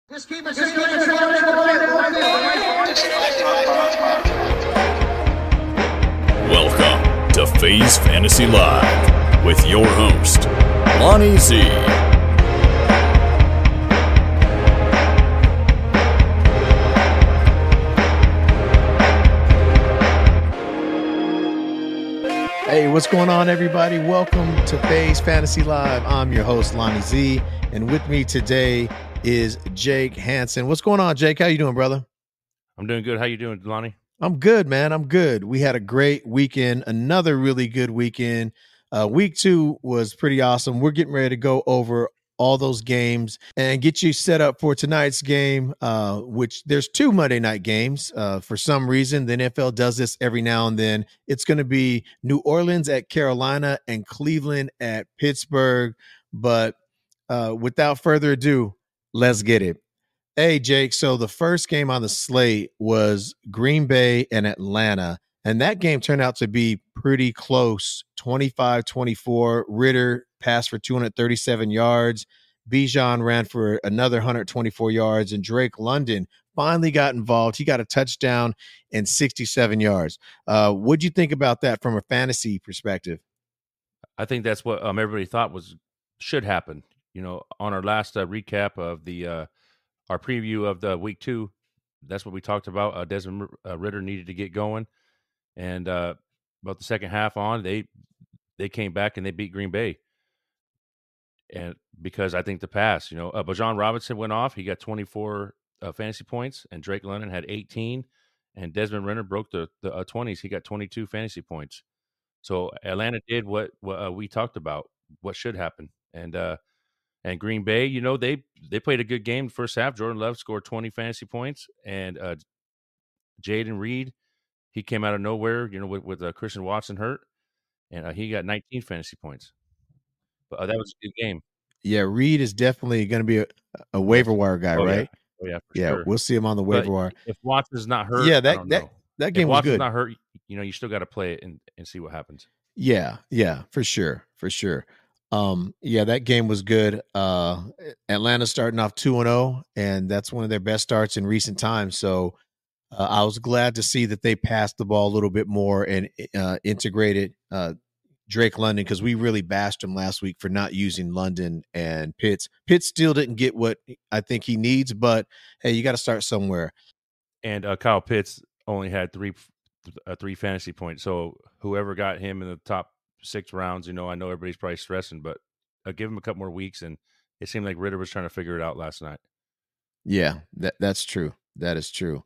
Just keep it Welcome to FaZe Fantasy Live with your host, Lonnie Z. Hey, what's going on, everybody? Welcome to FaZe Fantasy Live. I'm your host, Lonnie Z, and with me today is Jake Hansen. What's going on, Jake? How you doing, brother? I'm doing good. How you doing, Lonnie? I'm good, man. I'm good. We had a great weekend, another really good weekend. Week 2 was pretty awesome. We're getting ready to go over all those games and get you set up for tonight's game, which there's 2 Monday night games. For some reason, the NFL does this every now and then. It's going to be New Orleans at Carolina and Cleveland at Pittsburgh. But without further ado, let's get it. Hey, Jake. So the first game on the slate was Green Bay and Atlanta, and that game turned out to be pretty close, 25-24. Ritter passed for 237 yards. Bijan ran for another 124 yards, and Drake London finally got involved. He got a touchdown and 67 yards. What'd you think about that from a fantasy perspective? I think that's what everybody thought should happen. You know, on our last recap of the our preview of the week 2, that's what we talked about. Desmond Ritter needed to get going, and about the second half on, they came back and they beat Green Bay. And because I think the pass, Bijan Robinson went off. He got 24 fantasy points, and Drake London had 18, and Desmond Ritter broke the 20s. He got 22 fantasy points. So Atlanta did what we talked about, what should happen. And Green Bay, they played a good game the first half. Jordan Love scored 20 fantasy points, and Jaden Reed, he came out of nowhere, with Christian Watson hurt, and he got 19 fantasy points. But that was a good game. Yeah, Reed is definitely going to be a waiver wire guy, right? Yeah. Oh, yeah, for Yeah, sure. We'll see him on the waiver wire. If Watson's not hurt, Yeah, I don't know. that game if was Watson's good. not hurt, you still got to play it and see what happens. Yeah, for sure. That game was good. Atlanta starting off 2-0, and that's one of their best starts in recent times. So I was glad to see that they passed the ball a little bit more and integrated Drake London, because we really bashed him last week for not using London and Pitts. Pitts still didn't get what I think he needs, but hey, you got to start somewhere. And Kyle Pitts only had three fantasy points. So whoever got him in the top 6 rounds, I know everybody's probably stressing, but give him a couple more weeks. And it seemed like Ritter was trying to figure it out last night. Yeah, that's true. That is true.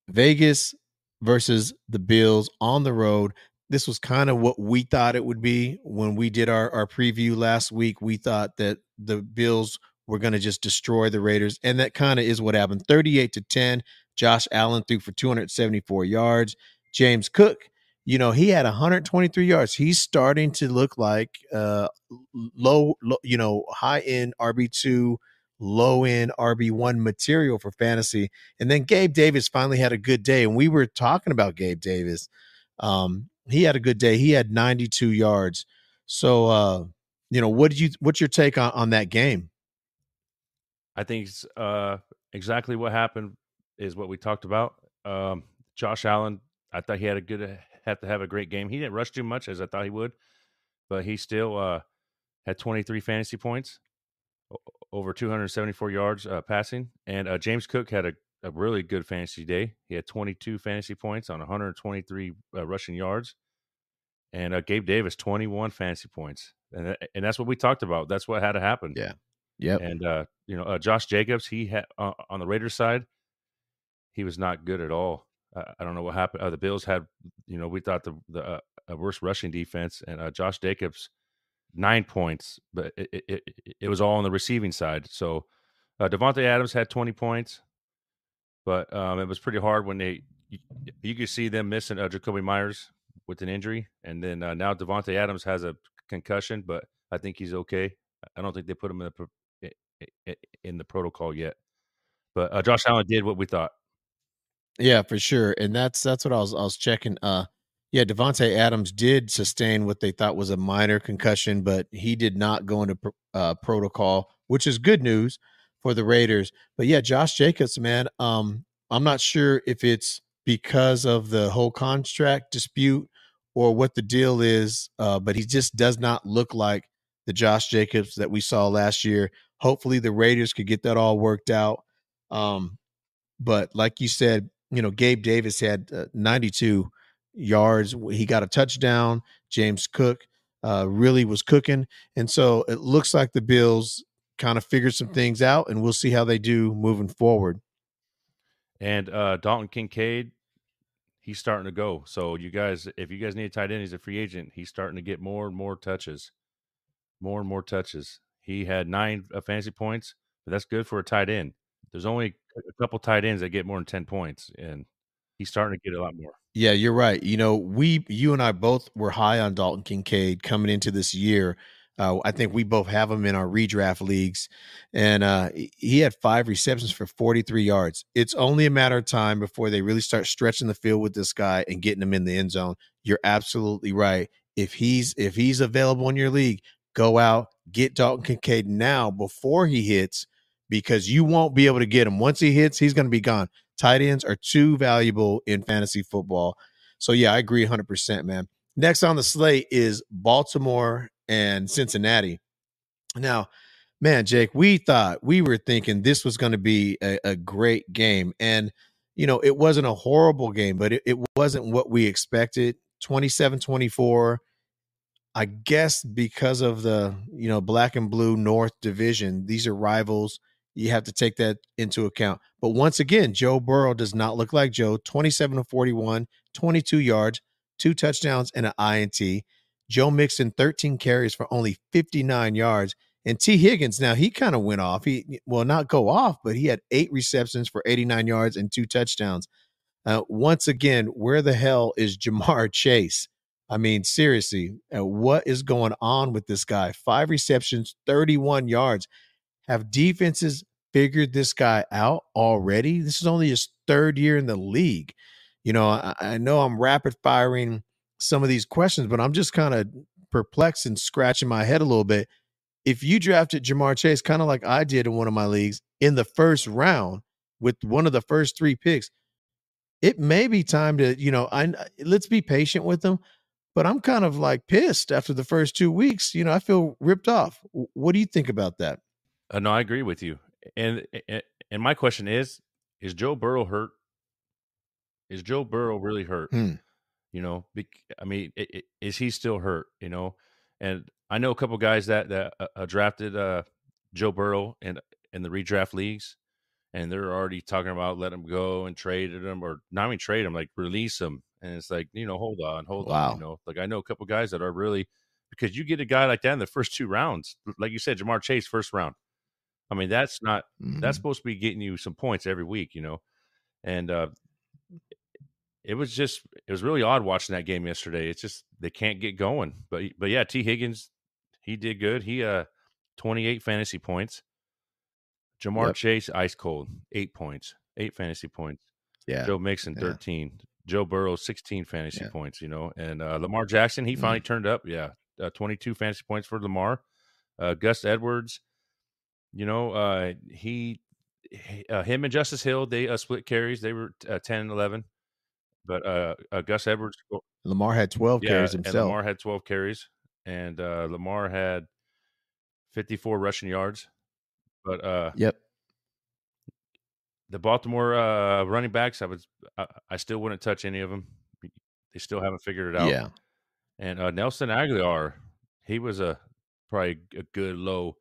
Vegas versus the Bills on the road. This was kind of what we thought it would be when we did our preview last week. We thought that the Bills were going to just destroy the Raiders, and that kind of is what happened. 38-10. Josh Allen threw for 274 yards. James Cook, he had 123 yards. He's starting to look like low, high-end RB2, low-end RB1 material for fantasy. And then Gabe Davis finally had a good day, and we were talking about Gabe Davis. He had a good day. He had 92 yards. So, what's your take on that game? I think it's, exactly what happened is what we talked about. Josh Allen, I thought he had to have a great game. He didn't rush too much as I thought he would, but he still had 23 fantasy points, over 274 yards passing. And James Cook had a really good fantasy day. He had 22 fantasy points on 123 rushing yards. And Gabe Davis, 21 fantasy points. And that's what we talked about. That's what had to happen. Yeah. Yep. And Josh Jacobs, he had on the Raiders side, he was not good at all. I don't know what happened. The Bills had, we thought the worst rushing defense, and Josh Jacobs, 9 points, but it was all on the receiving side. So Devontae Adams had 20 points, but it was pretty hard when you could see them missing Jacoby Myers with an injury, and then now Devontae Adams has a concussion, but I think he's okay. I don't think they put him in the protocol yet. But Josh Allen did what we thought. Yeah, for sure, and that's what I was checking. Devontae Adams did sustain what they thought was a minor concussion, but he did not go into protocol, which is good news for the Raiders. But yeah, Josh Jacobs, man, I'm not sure if it's because of the whole contract dispute or what the deal is, but he just does not look like the Josh Jacobs that we saw last year. Hopefully the Raiders could get that all worked out. But like you said, Gabe Davis had 92 yards. He got a touchdown. James Cook really was cooking. And so it looks like the Bills kind of figured some things out, and we'll see how they do moving forward. And Dalton Kincaid, he's starting to go. So you guys, if you guys need a tight end, he's a free agent. He's starting to get more and more touches. More and more touches. He had 9 fantasy points, but that's good for a tight end. There's only a couple tight ends that get more than 10 points, and he's starting to get a lot more. Yeah, you're right. You and I both were high on Dalton Kincaid coming into this year. I think we both have him in our redraft leagues, and he had 5 receptions for 43 yards. It's only a matter of time before they really start stretching the field with this guy and getting him in the end zone. You're absolutely right. If he's available in your league, go out, get Dalton Kincaid now before he hits, because you won't be able to get him. Once he hits, he's going to be gone. Tight ends are too valuable in fantasy football. So, yeah, I agree 100%, man. Next on the slate is Baltimore and Cincinnati. Now, man, Jake, we were thinking this was going to be a great game. And, it wasn't a horrible game, but it wasn't what we expected. 27-24. I guess because of the, black and blue North division, these are rivals. You have to take that into account. But once again, Joe Burrow does not look like Joe. 27-41, 22 yards, 2 touchdowns, and an INT. Joe Mixon, 13 carries for only 59 yards. And T. Higgins, now he kind of went off. He will not go off, but he had 8 receptions for 89 yards and 2 touchdowns. Once again, where the hell is Jamar Chase? I mean, seriously, what is going on with this guy? 5 receptions, 31 yards. Have defenses figured this guy out already? This is only his 3rd year in the league. I know I'm rapid firing some of these questions, but I'm just kind of perplexed and scratching my head a little bit. If you drafted Jamar Chase, kind of like I did in one of my leagues, in the 1st round with one of the first 3 picks, it may be time to, let's be patient with them. But I'm kind of like pissed after the first 2 weeks. I feel ripped off. What do you think about that? No, I agree with you. And my question is Joe Burrow hurt? Is Joe Burrow really hurt? Is he still hurt? And I know a couple guys that drafted Joe Burrow in the redraft leagues, and they're already talking about let him go and traded him, or not even trade him, like release him. And it's like, hold on. Wow. Like I know a couple guys that are really, because you get a guy like that in the first 2 rounds, like you said, Jamar Chase, 1st round. I mean, that's supposed to be getting you some points every week, and it was really odd watching that game yesterday. It's just they can't get going. But yeah, T. Higgins, he did good. He 28 fantasy points. Jamar Chase, ice cold, 8 points, 8 fantasy points. Yeah. Joe Mixon, 13. Joe Burrow, 16 fantasy points, and Lamar Jackson, he finally turned up. Yeah. 22 fantasy points for Lamar. Gus Edwards, him and Justice Hill, they split carries. They were 10 and 11. But Gus Edwards, Lamar had 12 carries himself. And Lamar had 12 carries, and Lamar had 54 rushing yards. But the Baltimore running backs, I still wouldn't touch any of them. They still haven't figured it out. Yeah. And Nelson Aguilar, he was probably a good low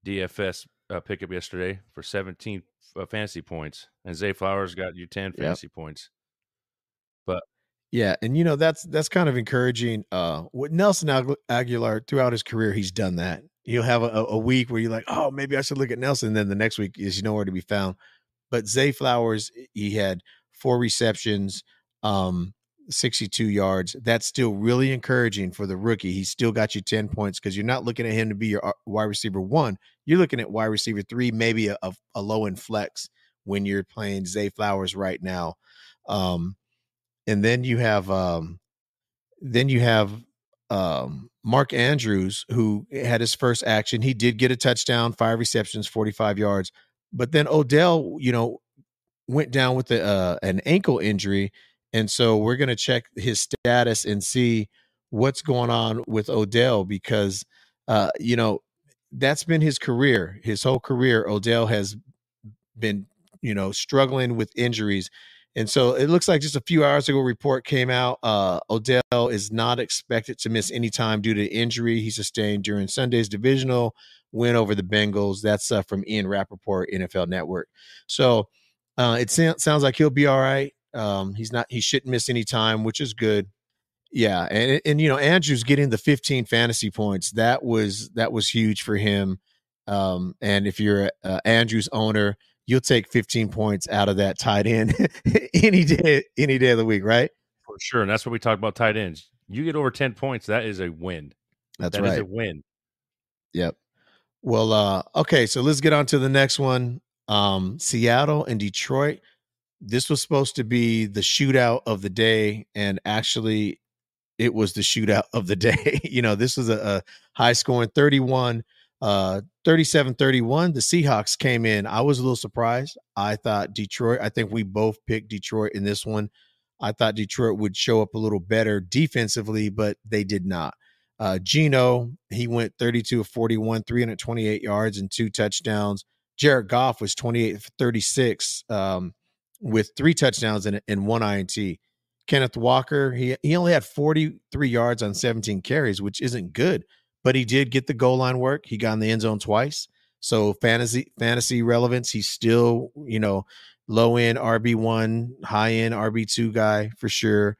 DFS pickup yesterday for 17 fantasy points, and Zay Flowers got you 10 fantasy points. But yeah, and that's kind of encouraging. With Nelson Aguilar throughout his career, he's done that. You'll have a week where you're like, oh, maybe I should look at Nelson. And then the next week is nowhere to be found. But Zay Flowers, he had 4 receptions, 62 yards. That's still really encouraging for the rookie. He still got you 10 points because you're not looking at him to be your wide receiver 1. You're looking at wide receiver 3, maybe a low end flex when you're playing Zay Flowers right now. And then you have Mark Andrews, who had his first action, he did get a touchdown, 5 receptions, 45 yards. But then Odell, went down with an ankle injury, and so we're going to check his status and see what's going on with Odell because that's been his career, his whole career. Odell has been struggling with injuries. And so it looks like just a few hours ago, a report came out. Odell is not expected to miss any time due to injury he sustained during Sunday's divisional win over the Bengals. That's from Ian Rappaport, NFL Network. So it sounds like he'll be all right. He shouldn't miss any time, which is good. Yeah, and Andrew's getting the 15 fantasy points. That was huge for him. And if you're Andrew's owner, you'll take 15 points out of that tight end any day of the week, right? For sure. And that's what we talk about tight ends. You get over 10 points, that is a win. That's That right. is a win. Yep. Well, okay, so let's get on to the next one. Seattle and Detroit. This was supposed to be the shootout of the day, and actually it was the shootout of the day. This was a high scoring 37-31. The Seahawks came in. I was a little surprised. I think we both picked Detroit in this one. I thought Detroit would show up a little better defensively, but they did not. Geno, he went 32 of 41, 328 yards and 2 touchdowns. Jared Goff was 28 for 36 with 3 touchdowns and 1 INT. Kenneth Walker, he only had 43 yards on 17 carries, which isn't good, but he did get the goal line work. He got in the end zone twice. So fantasy relevance, he's still, low end RB1, high end RB2 guy for sure.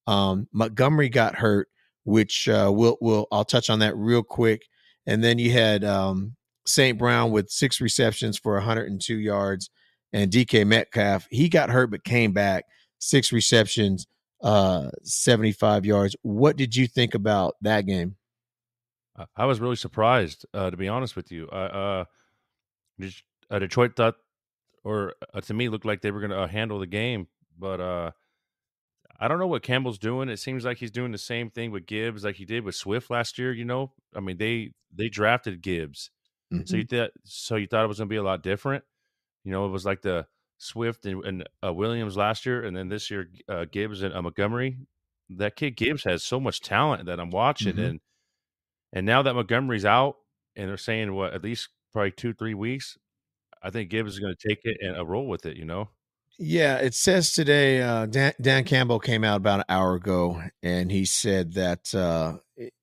Montgomery got hurt, which I'll touch on that real quick. And then you had St. Brown with 6 receptions for 102 yards, and DK Metcalf, he got hurt but came back, 6 receptions, 75 yards. What did you think about that game? I was really surprised, to be honest with you. Detroit thought, or to me, looked like they were going to handle the game, but I don't know what Campbell's doing. It seems like he's doing the same thing with Gibbs, like he did with Swift last year. I mean, they drafted Gibbs, so you thought it was going to be a lot different. It was like the Swift and Williams last year, and then this year Gibbs and Montgomery. That kid Gibbs has so much talent that I'm watching, and now that Montgomery's out, and they're saying at least probably 2-3 weeks, I think Gibbs is going to take it and roll with it. Yeah, it says today, Dan Campbell came out about an hour ago, and he said that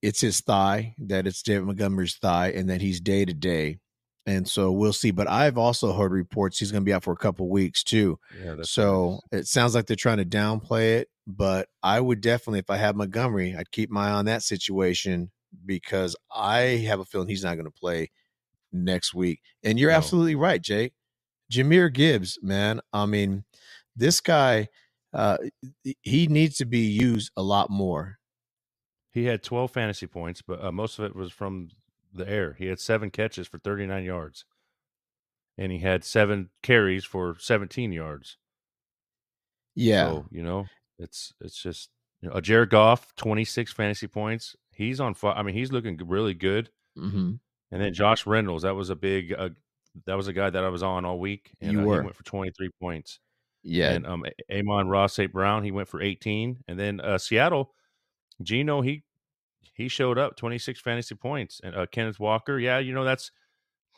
it's his thigh, that it's David Montgomery's thigh, and that he's day to day. And so we'll see. But I've also heard reports he's going to be out for a couple weeks too. Yeah, so it sounds like they're trying to downplay it. But I would definitely, if I had Montgomery, I'd keep my eye on that situation because I have a feeling he's not going to play next week. And you're absolutely right, Jake. Jahmyr Gibbs, man. I mean, this guy, he needs to be used a lot more. He had 12 fantasy points, but most of it was from the air. He had 7 catches for 39 yards, and he had 7 carries for 17 yards. Yeah. So, it's just Jared Goff, 26 fantasy points. He's on fire. I mean, he's looking really good. Mm-hmm. And then Josh Reynolds, that was a big that was a guy that I was on all week, and he went for 23 points. Yeah. And Amon-Ra St. Brown, he went for 18. And then Seattle, Geno, he showed up, 26 fantasy points. And Kenneth Walker, that's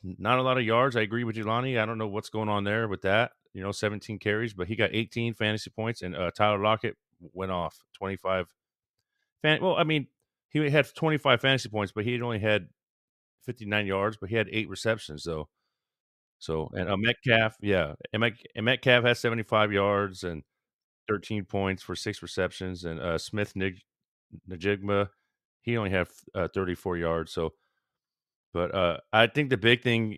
not a lot of yards. I agree with you, Lonnie. I don't know what's going on there with that. 17 carries, but he got 18 fantasy points. And Tyler Lockett went off 25. Well, I mean, he had 25 fantasy points, but he only had 59 yards, but he had 8 receptions, though. So, and Metcalf, and Metcalf has 75 yards and 13 points for 6 receptions. And Smith Najigma, he only had 34 yards. So, but I think the big thing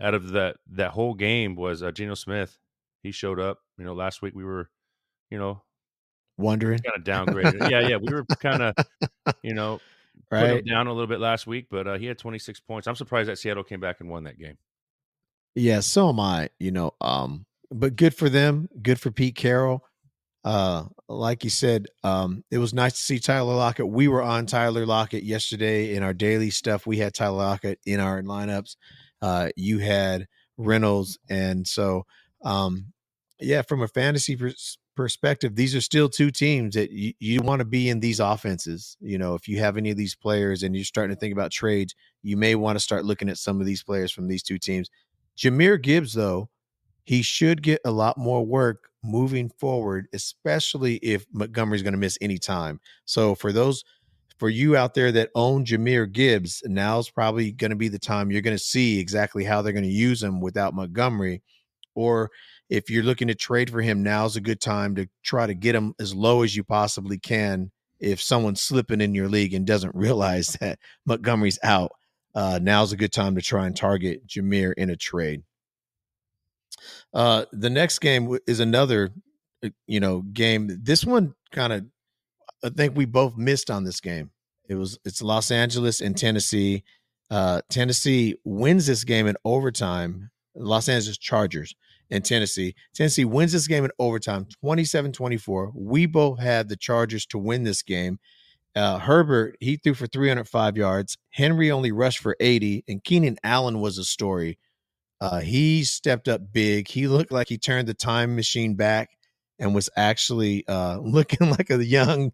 out of that whole game was Geno Smith. He showed up. Last week we were, wondering, kind of downgraded. yeah, we were kind of, put him down a little bit last week, but he had 26 points. I'm surprised that Seattle came back and won that game. Yeah, so am I. But good for them. Good for Pete Carroll. Like you said, it was nice to see Tyler Lockett. We were on Tyler Lockett yesterday in our daily stuff. We had Tyler Lockett in our lineups. You had Reynolds. And so, yeah, from a fantasy perspective, these are still two teams that you want to be in these offenses. You know, if you have any of these players and you're starting to think about trades, you may want to start looking at some of these players from these two teams. Jahmyr Gibbs, though, he should get a lot more work moving forward, especially if Montgomery's going to miss any time. So for you out there that own Jahmyr Gibbs, now's probably going to be the time you're going to see exactly how they're going to use him without Montgomery. Or if you're looking to trade for him, now's a good time to try to get him as low as you possibly can. If someone's slipping in your league and doesn't realize that Montgomery's out, now's a good time to try and target Jahmyr in a trade. The next game is another, game. This one kind of, I think we both missed on this game. It's Los Angeles and Tennessee. Tennessee wins this game in overtime. Los Angeles Chargers and Tennessee. Tennessee wins this game in overtime, 27-24. We both had the Chargers to win this game. Herbert, he threw for 305 yards. Henry only rushed for 80, and Keenan Allen was a story. He stepped up big. He looked like he turned the time machine back and was actually looking like a young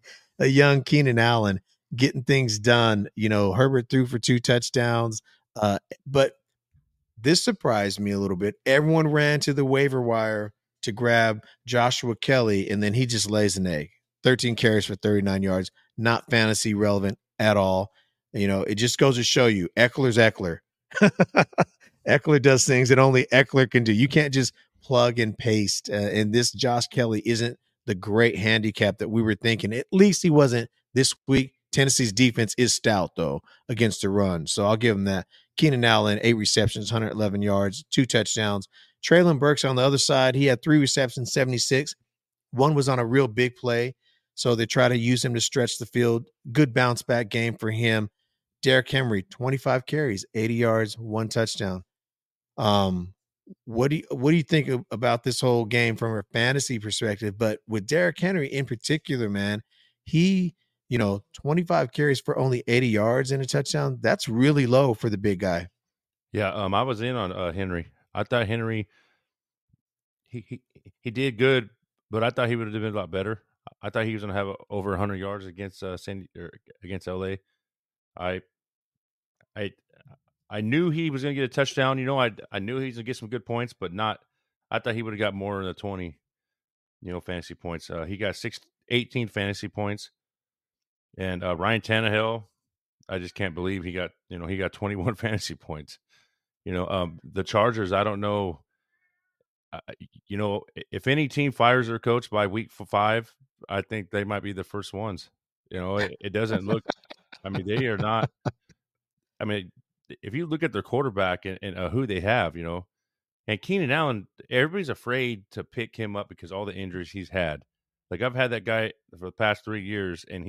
Keenan Allen, getting things done. You know, Herbert threw for 2 touchdowns, but this surprised me a little bit. Everyone ran to the waiver wire to grab Joshua Kelly, and then he just lays an egg. 13 carries for 39 yards, not fantasy relevant at all. You know, it just goes to show you Eckler's Eckler. Eckler does things that only Eckler can do. You can't just plug and paste. And this Josh Kelly isn't the great handicap that we were thinking. At least he wasn't this week. Tennessee's defense is stout, though, against the run. So I'll give him that. Keenan Allen, 8 receptions, 111 yards, 2 touchdowns. Traylon Burks on the other side, he had 3 receptions, 76. One was on a real big play. So they try to use him to stretch the field. Good bounce back game for him. Derrick Henry, 25 carries, 80 yards, 1 touchdown. What do you think about this whole game from a fantasy perspective? But with Derrick Henry in particular, man, he, 25 carries for only 80 yards and a touchdown. That's really low for the big guy. Yeah, I was in on Henry. I thought Henry he did good, but I thought he would have been a lot better. I thought he was going to have over 100 yards against against LA. I I I knew he was going to get a touchdown. You know, I knew he was going to get some good points, but not. I thought he would have got more than the 20, fantasy points. He got 18 fantasy points, and Ryan Tannehill, I just can't believe he got 21 fantasy points. The Chargers, I don't know. If any team fires their coach by week 5, I think they might be the first ones. It doesn't look. I mean, they are not. I mean, if you look at their quarterback and who they have, and Keenan Allen, everybody's afraid to pick him up because all the injuries he's had. Like I've had that guy for the past 3 years, and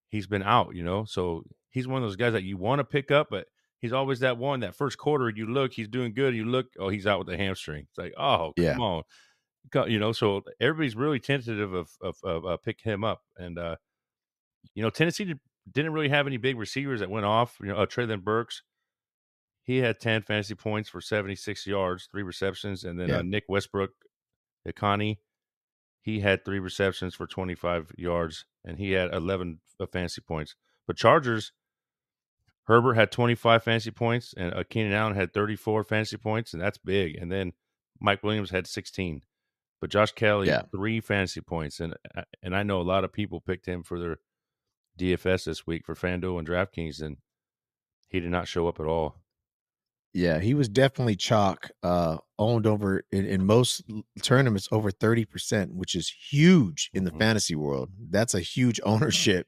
he's been out. So he's one of those guys that you want to pick up, but he's always that one. That first quarter, you look, he's doing good. You look, oh, he's out with a hamstring. It's like, oh, come on, So everybody's really tentative of picking him up, and Tennessee didn't really have any big receivers that went off. Traylon Burks, he had 10 fantasy points for 76 yards, 3 receptions, and then Nick Westbrook, Ikani, he had 3 receptions for 25 yards, and he had 11 fantasy points. But Chargers, Herbert had 25 fantasy points, and Keenan Allen had 34 fantasy points, and that's big. And then Mike Williams had 16. But Josh Kelly, 3 fantasy points, and I know a lot of people picked him for their DFS this week for FanDuel and DraftKings, and he did not show up at all. Yeah, he was definitely chalk, owned over in most tournaments over 30%, which is huge in the fantasy world. That's a huge ownership.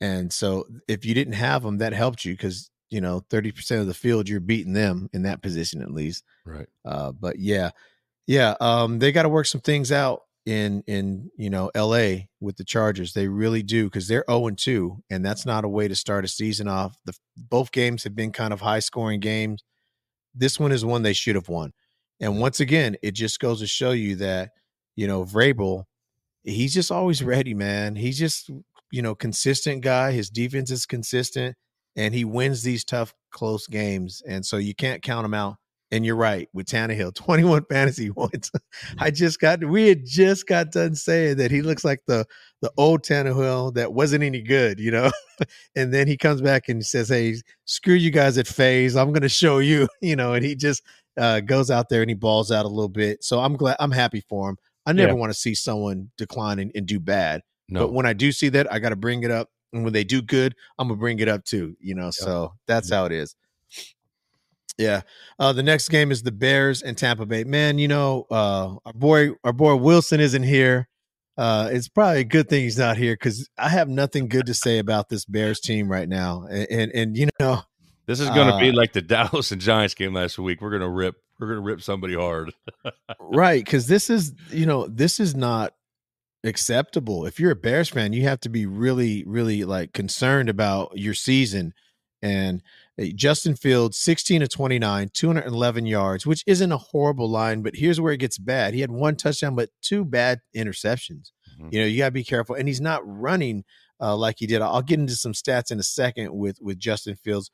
And so if you didn't have them, that helped you because, 30% of the field, you're beating them in that position at least. Right. But they got to work some things out in LA with the Chargers. They really do, because they're 0-2, and that's not a way to start a season off. Both games have been kind of high scoring games. This one is one they should have won. And once again, it just goes to show you that Vrabel, he's just always ready, man. He's just, consistent guy. His defense is consistent and he wins these tough, close games. And so you can't count him out. And you're right with Tannehill, 21 fantasy points. We had just got done saying that he looks like the old Tannehill that wasn't any good, And then he comes back and says, "Hey, screw you guys at FaZe. I'm going to show you," and he just goes out there and he balls out a little bit. So I'm happy for him. I Yeah. never want to see someone decline and do bad. No. But when I do see that, I got to bring it up. And when they do good, I'm going to bring it up too, So that's how it is. Yeah. The next game is the Bears and Tampa Bay. Man, our boy Wilson isn't here. It's probably a good thing he's not here because I have nothing good to say about this Bears team right now. And this is going to be like the Dallas and Giants game last week. We're going to rip somebody hard. Right, because this is not acceptable. If you're a Bears fan, you have to be really, really concerned about your season. And Justin Fields, 16 of 29, 211 yards, which isn't a horrible line, but here's where it gets bad. He had one touchdown, but 2 bad interceptions. Mm-hmm. You got to be careful. And he's not running like he did. I'll get into some stats in a second with Justin Fields.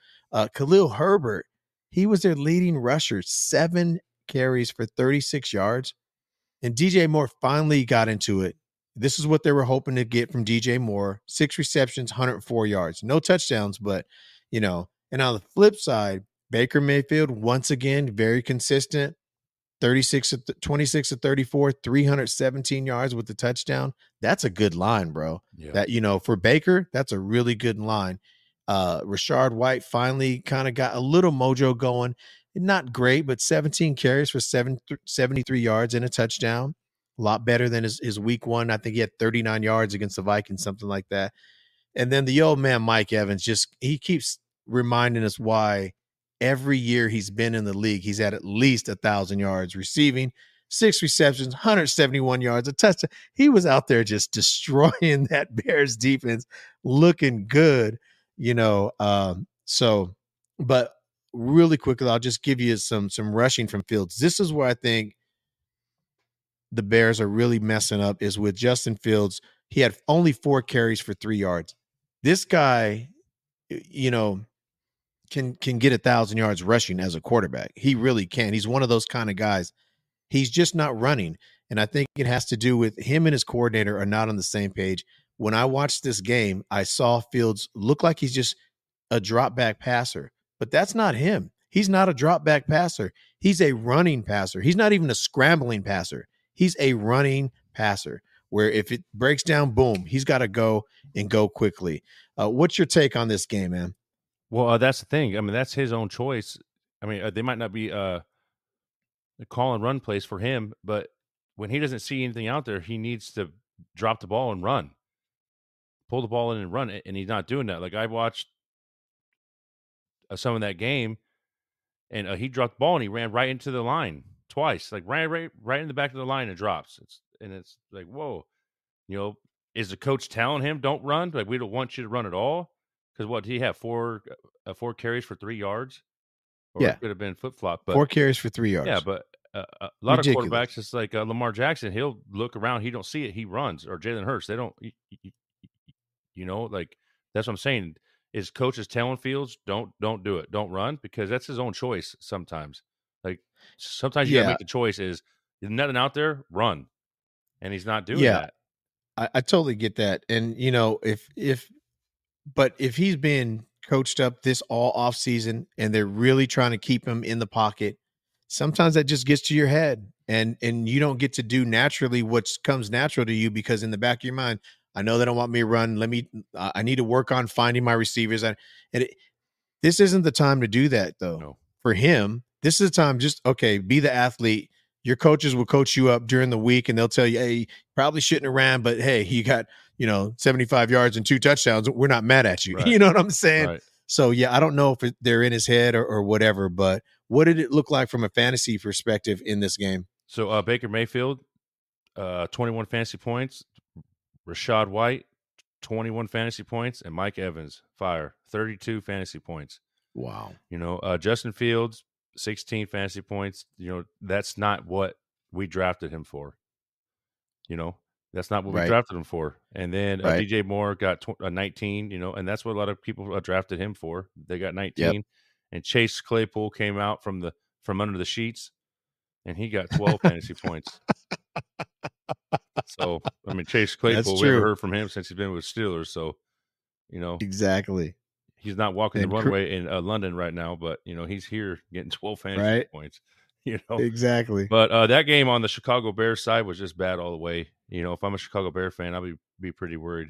Khalil Herbert, he was their leading rusher, 7 carries for 36 yards. And DJ Moore finally got into it. This is what they were hoping to get from DJ Moore. 6 receptions, 104 yards. No touchdowns, but, and on the flip side, Baker Mayfield, once again, very consistent. 26 of 34, 317 yards with the touchdown. That's a good line, bro. Yeah. That, for Baker, that's a really good line. Rashard White finally kind of got a little mojo going. Not great, but 17 carries for 73 yards and a touchdown. A lot better than his week one. I think he had 39 yards against the Vikings, something like that. And then the old man, Mike Evans, he keeps reminding us why every year he's been in the league, he's at least 1,000 yards receiving, 6 receptions, 171 yards, a touchdown. He was out there just destroying that Bears defense, looking good, but really quickly, I'll just give you some rushing from Fields. This is where I think the Bears are really messing up is with Justin Fields. He had only 4 carries for 3 yards. This guy, can get 1,000 yards rushing as a quarterback. He really can. He's one of those kind of guys. He's just not running. And I think it has to do with him and his coordinator are not on the same page. When I watched this game, I saw Fields look like he's just a drop back passer, but that's not him. He's not a drop back passer. He's a running passer. He's not even a scrambling passer. He's a running passer where if it breaks down, boom, he's got to go and go quickly. What's your take on this game, man? Well, that's the thing. I mean, that's his own choice. I mean, they might not be a call and run plays for him, but when he doesn't see anything out there, he needs to drop the ball and run, pull the ball in and run it, and he's not doing that. Like I watched some of that game, and he dropped the ball and he ran right into the line twice, like ran right in the back of the line and drops. It's like, whoa, is the coach telling him don't run? Like we don't want you to run at all. Because what did he have 4 carries for 3 yards, or it could have been flip flop. But 4 carries for 3 yards. Yeah, but a lot of quarterbacks, it's like Lamar Jackson. He'll look around, he don't see it, he runs. Or Jalen Hurts, they don't. Like that's what I'm saying. Is coaches telling Fields don't do it, don't run, because that's his own choice. Sometimes, like sometimes you gotta make the choice. Is there's nothing out there, run, and he's not doing that. I totally get that, and But if he's been coached up this all off season and they're really trying to keep him in the pocket, sometimes that just gets to your head and you don't get to do naturally what comes natural to you because in the back of your mind, I know they don't want me to run. I need to work on finding my receivers. This isn't the time to do that though. No. For him, this is the time be the athlete. Your coaches will coach you up during the week and they'll tell you, hey, you probably shouldn't have ran, but hey, you got 75 yards and 2 touchdowns. We're not mad at you. Right. You know what I'm saying? Right. So, yeah, I don't know if they're in his head or whatever, but what did it look like from a fantasy perspective in this game? So, Baker Mayfield, 21 fantasy points. Rashad White, 21 fantasy points. And Mike Evans, 32 fantasy points. Wow. Justin Fields, 16 fantasy points. That's not what we drafted him for. You know, that's not what we Right. drafted him for. And then Right. DJ Moore got 19. You know, and that's what a lot of people drafted him for. They got Yep. 19, and Chase Claypool came out from under the sheets, and he got 12 fantasy points. So I mean, Chase That's Claypool, we haven't true. heard from him since he's been with Steelers. So you know, Exactly. he's not walking the And runway in London right now, but you know, he's here getting 12 fantasy right. points. You know, Exactly. but that game on the Chicago Bears side was just bad all the way. You know, if I'm a Chicago Bear fan, I'll be pretty worried.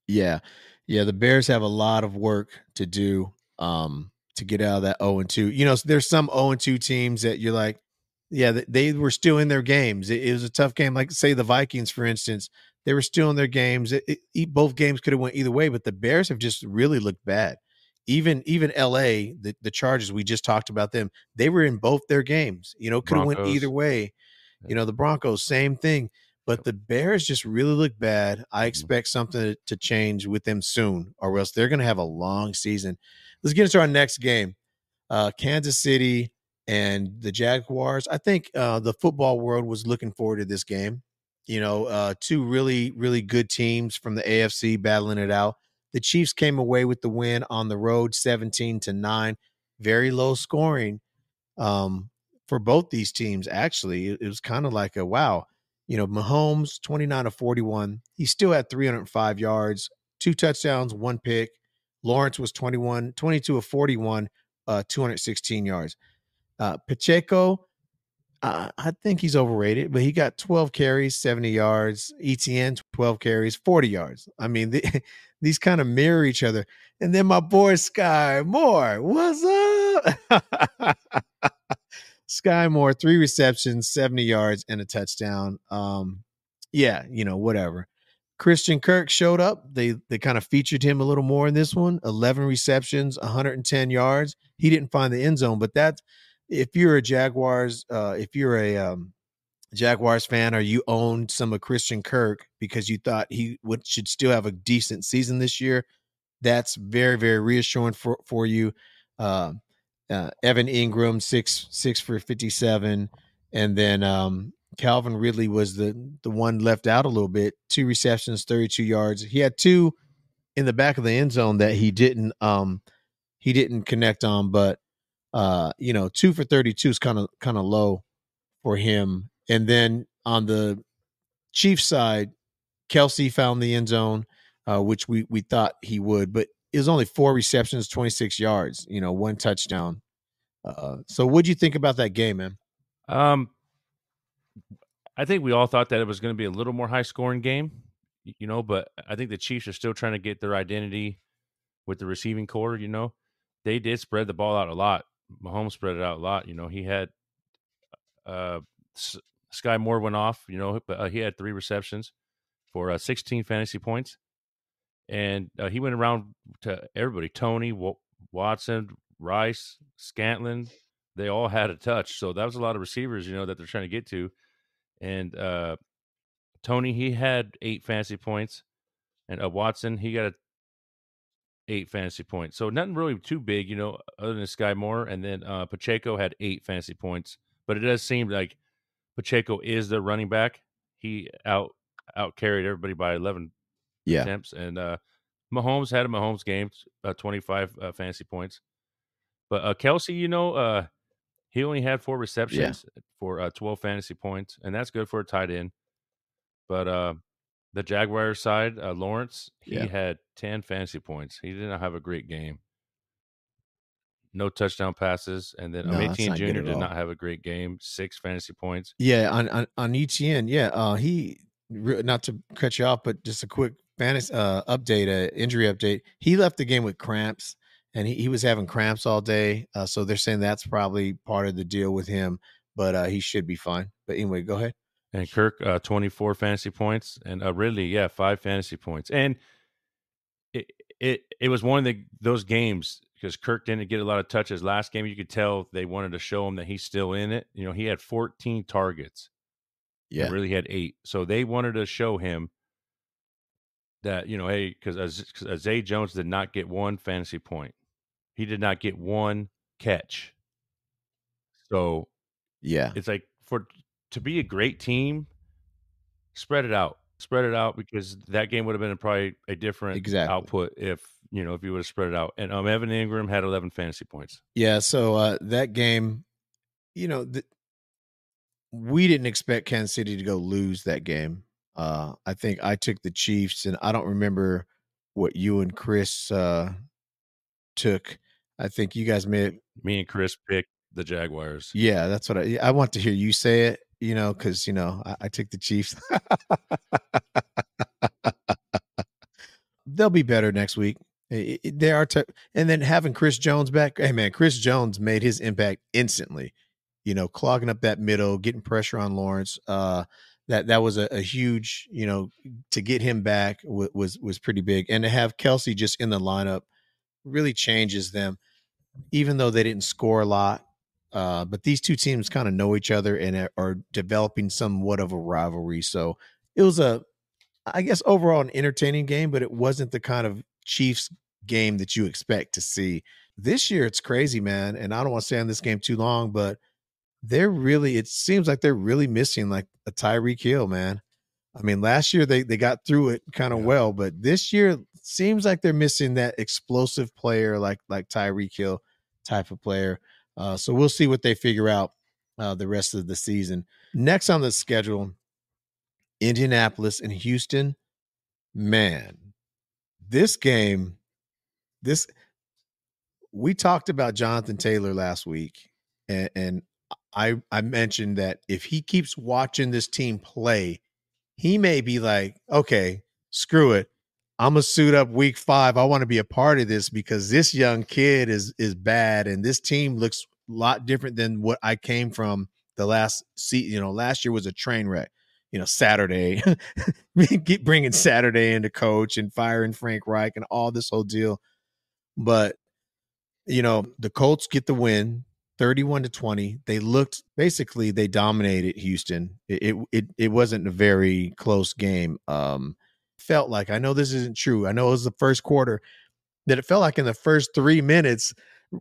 Yeah. Yeah, the Bears have a lot of work to do to get out of that 0-2. You know, there's some 0-2 teams that you're like, yeah, they were still in their games. It was a tough game. Like say the Vikings, for instance, they were still in their games. Both games could have went either way, but the Bears have just really looked bad. Even LA, the Chargers, we just talked about them. They were in both their games. You know, could have went either Broncos. way. You know, the Broncos, same thing. But Yep. the Bears just really look bad. I Mhm. expect something to change with them soon, or else they're going to have a long season. Let's get into our next game. Kansas City and the Jaguars. I think the football world was looking forward to this game. You know, two really, really good teams from the AFC battling it out. The Chiefs came away with the win on the road, 17-9. Very low scoring um, for both these teams. Actually, it was kind of like a wow. You know, Mahomes 29 of 41. He still had 305 yards, 2 touchdowns, 1 pick. Lawrence was 22 of 41, 216 yards. Pacheco, I think he's overrated, but he got 12 carries, 70 yards. ETN, 12 carries, 40 yards. I mean, these kind of mirror each other. And then my boy Sky Moore, what's up? Sky Moore, 3 receptions, 70 yards, and a touchdown. Yeah, you know, whatever. Christian Kirk showed up. They kind of featured him a little more in this one. 11 receptions, 110 yards. He didn't find the end zone, but that's if you're a Jaguars fan, or you owned some of Christian Kirk because you thought he should still have a decent season this year, that's very, very reassuring for you. Uh, Evan Ingram, six for 57, and then Calvin Ridley was the one left out a little bit. 2 receptions, 32 yards. He had two in the back of the end zone that he didn't connect on, but you know, 2 for 32 is kind of low for him. And then on the Chiefs side, Kelsey found the end zone, which we thought he would, but it was only 4 receptions, 26 yards, you know, 1 touchdown. So what'd you think about that game, man? Um, I think we all thought that it was going to be a little more high scoring game, you know, but I think the Chiefs are still trying to get their identity with the receiving core. You know, they did spread the ball out a lot. Mahomes spread it out a lot. You know, he had uh, Sky Moore went off. You know, but he had 3 receptions for 16 fantasy points, and he went around to everybody: Tony, Watson, Rice, Scantlin. They all had a touch, so that was a lot of receivers. You know that they're trying to get to, and Tony, he had 8 fantasy points, and Watson, he got 8 fantasy points. So nothing really too big, you know, other than Sky Moore. And then Pacheco had 8 fantasy points. But it does seem like Pacheco is the running back. He out carried everybody by 11 Yeah, attempts, and Mahomes had a Mahomes game, 25 fantasy points. But Kelsey, you know, he only had 4 receptions yeah, for 12 fantasy points, and that's good for a tight end. But the Jaguars side, Lawrence, he yeah. had 10 fantasy points. He did not have a great game. No touchdown passes. And then No, that's Etienne not good Jr. at did all. not have a great game. 6 fantasy points. Yeah, on ETN, yeah. Not to cut you off, but just a quick fantasy update, injury update. He left the game with cramps, and he was having cramps all day. So they're saying that's probably part of the deal with him, but he should be fine. But anyway, go ahead. And Kirk, 24 fantasy points. And Ridley, yeah, 5 fantasy points. And it was one of those games because Kirk didn't get a lot of touches last game. You could tell they wanted to show him that he's still in it. You know, he had 14 targets and Yeah, really had 8. So they wanted to show him that, you know, hey, because Zay Jones did not get 1 fantasy point. He did not get 1 catch. So yeah, it's like to be a great team, Spread it out. Spread it out because that game would have been probably a different Exactly. output if you know if you would have spread it out. And Evan Ingram had 11 fantasy points. Yeah. So that game, you know, we didn't expect Kansas City to go lose that game. I think I took the Chiefs, and I don't remember what you and Chris took. I think you guys may have, Me and Chris picked the Jaguars. yeah, that's what I want to hear you say it, you know, because, you know, I took the Chiefs. They'll be better next week. They are, and then having Chris Jones back. Hey, man, Chris Jones made his impact instantly. You know, clogging up that middle, getting pressure on Lawrence. That was a huge, you know, to get him back was pretty big, and to have Kelsey just in the lineup really changes them. Even though they didn't score a lot, but these two teams kind of know each other and are developing somewhat of a rivalry. So it was I guess, overall an entertaining game, but it wasn't the kind of Chiefs game that you expect to see. This year, it's crazy, man. And I don't want to stay on this game too long, but it seems like they're really missing like a Tyreek Hill, man. I mean, last year they got through it kind of Yeah. well, but this year seems like they're missing that explosive player like Tyreek Hill type of player. So we'll see what they figure out the rest of the season. Next on the schedule, Indianapolis and Houston. Man, this game, this we talked about Jonathan Taylor last week, and I mentioned that if he keeps watching this team play, he may be like, okay, screw it. I'm gonna suit up week 5. I want to be a part of this because this young kid is bad, and this team looks a lot different than what I came from the last season. You know, last year was a train wreck. You know, Saturday, keep bringing Saturday into coach and firing Frank Reich and all this whole deal. But you know, the Colts get the win, 31-20. They looked basically they dominated Houston. It wasn't a very close game. Felt like, I know this isn't true. I know it was the first quarter, that it felt like in the first 3 minutes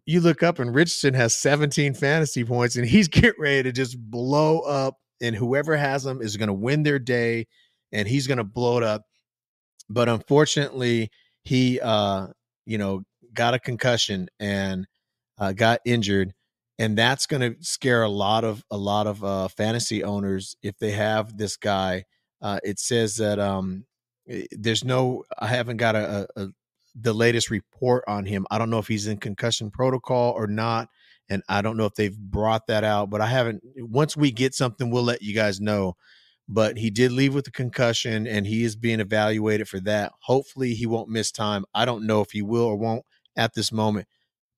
you look up and Richardson has 17 fantasy points and he's getting ready to just blow up, and whoever has him is going to win their day and he's going to blow it up. But unfortunately, he you know, got a concussion and got injured, and that's going to scare a lot of fantasy owners if they have this guy. It says that there's no, I haven't got the latest report on him. I don't know if he's in concussion protocol or not, and I don't know if they've brought that out. But I haven't. Once we get something, we'll let you guys know. But he did leave with a concussion, and he is being evaluated for that. Hopefully, he won't miss time. I don't know if he will or won't at this moment.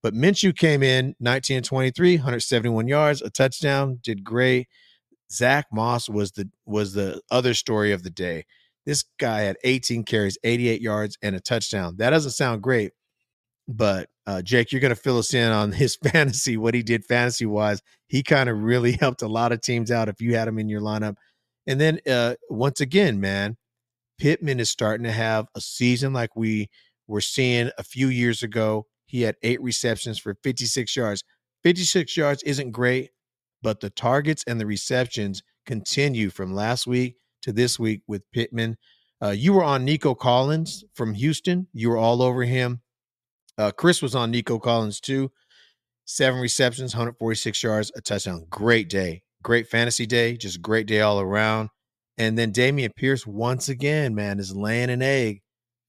But Minshew came in 19-23, 171 yards, a touchdown, did great. Zach Moss was the other story of the day. This guy had 18 carries, 88 yards, and a touchdown. That doesn't sound great, but Jake, you're going to fill us in on his fantasy, what he did fantasy wise. He kind of really helped a lot of teams out if you had him in your lineup. And then once again, man, Pittman is starting to have a season like we were seeing a few years ago. He had 8 receptions for 56 yards. 56 yards isn't great, but the targets and the receptions continue from last week to this week with Pittman. You were on Nico Collins from Houston. You were all over him. Chris was on Nico Collins too. 7 receptions, 146 yards, a touchdown. Great day. Great fantasy day. Just great day all around. And then Damian Pierce, once again, man, is laying an egg.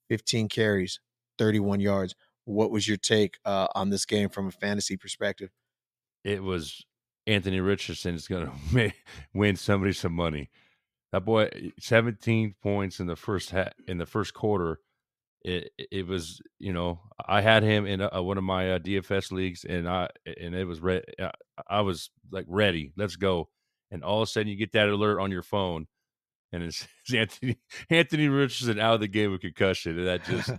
15 carries, 31 yards. What was your take on this game from a fantasy perspective? It was Anthony Richardson is going to win somebody some money. That boy, 17 points in the first quarter. It was, you know, I had him in one of my DFS leagues, and it was I was like ready, let's go. And all of a sudden, you get that alert on your phone, and it's Anthony Richardson out of the game with concussion, and that just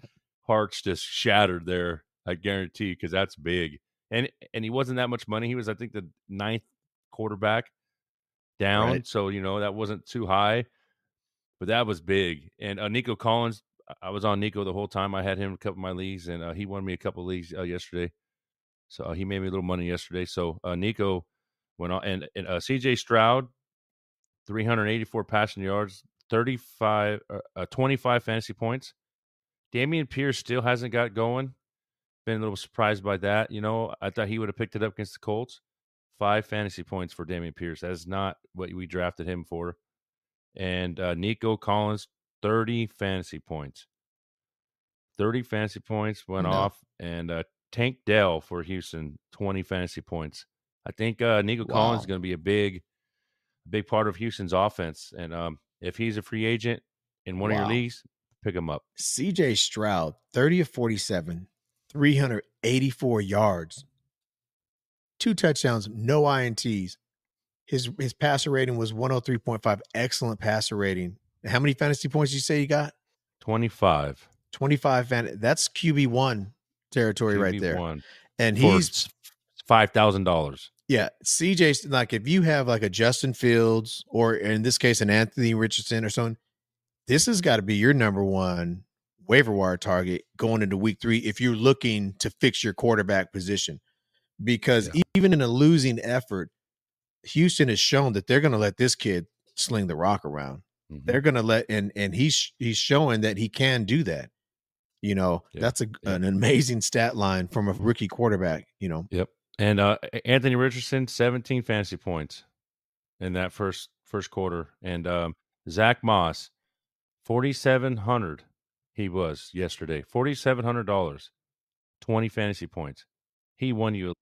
hearts just shattered there. I guarantee, because that's big, and he wasn't that much money. He was, I think, the 9th quarterback down, Right. so you know that wasn't too high, but that was big. And Nico Collins, I was on Nico the whole time. I had him in a couple of my leagues, and he won me a couple of leagues yesterday. So he made me a little money yesterday. So Nico went on, and CJ Stroud, 384 passing yards, 25 fantasy points. Dameon Pierce still hasn't got going. Been a little surprised by that. I thought he would have picked it up against the Colts. 5 fantasy points for Dameon Pierce. That is not what we drafted him for. And Nico Collins, 30 fantasy points. 30 fantasy points went off. And Tank Dell for Houston, 20 fantasy points. I think Nico Collins is going to be a big part of Houston's offense. And if he's a free agent in one of your leagues, pick him up. CJ Stroud, 30 of 47, 384 yards, 2 touchdowns, no INTs. His passer rating was 103.5. Excellent passer rating. How many fantasy points did you say you got? 25. 25. That's QB1 territory right there. And he's $5,000. Yeah. CJ's like, if you have like a Justin Fields or in this case, an Anthony Richardson or something, this has got to be your number one waiver wire target going into week 3 if you're looking to fix your quarterback position. Because even in a losing effort, Houston has shown that they're going to let this kid sling the rock around. Mm-hmm. They're going to let and he's showing that he can do that. That's an amazing stat line from a rookie quarterback. Yep. And Anthony Richardson, 17 fantasy points in that first quarter, and Zach Moss, $4,700. He was yesterday, $4,700, 20 fantasy points. He won you.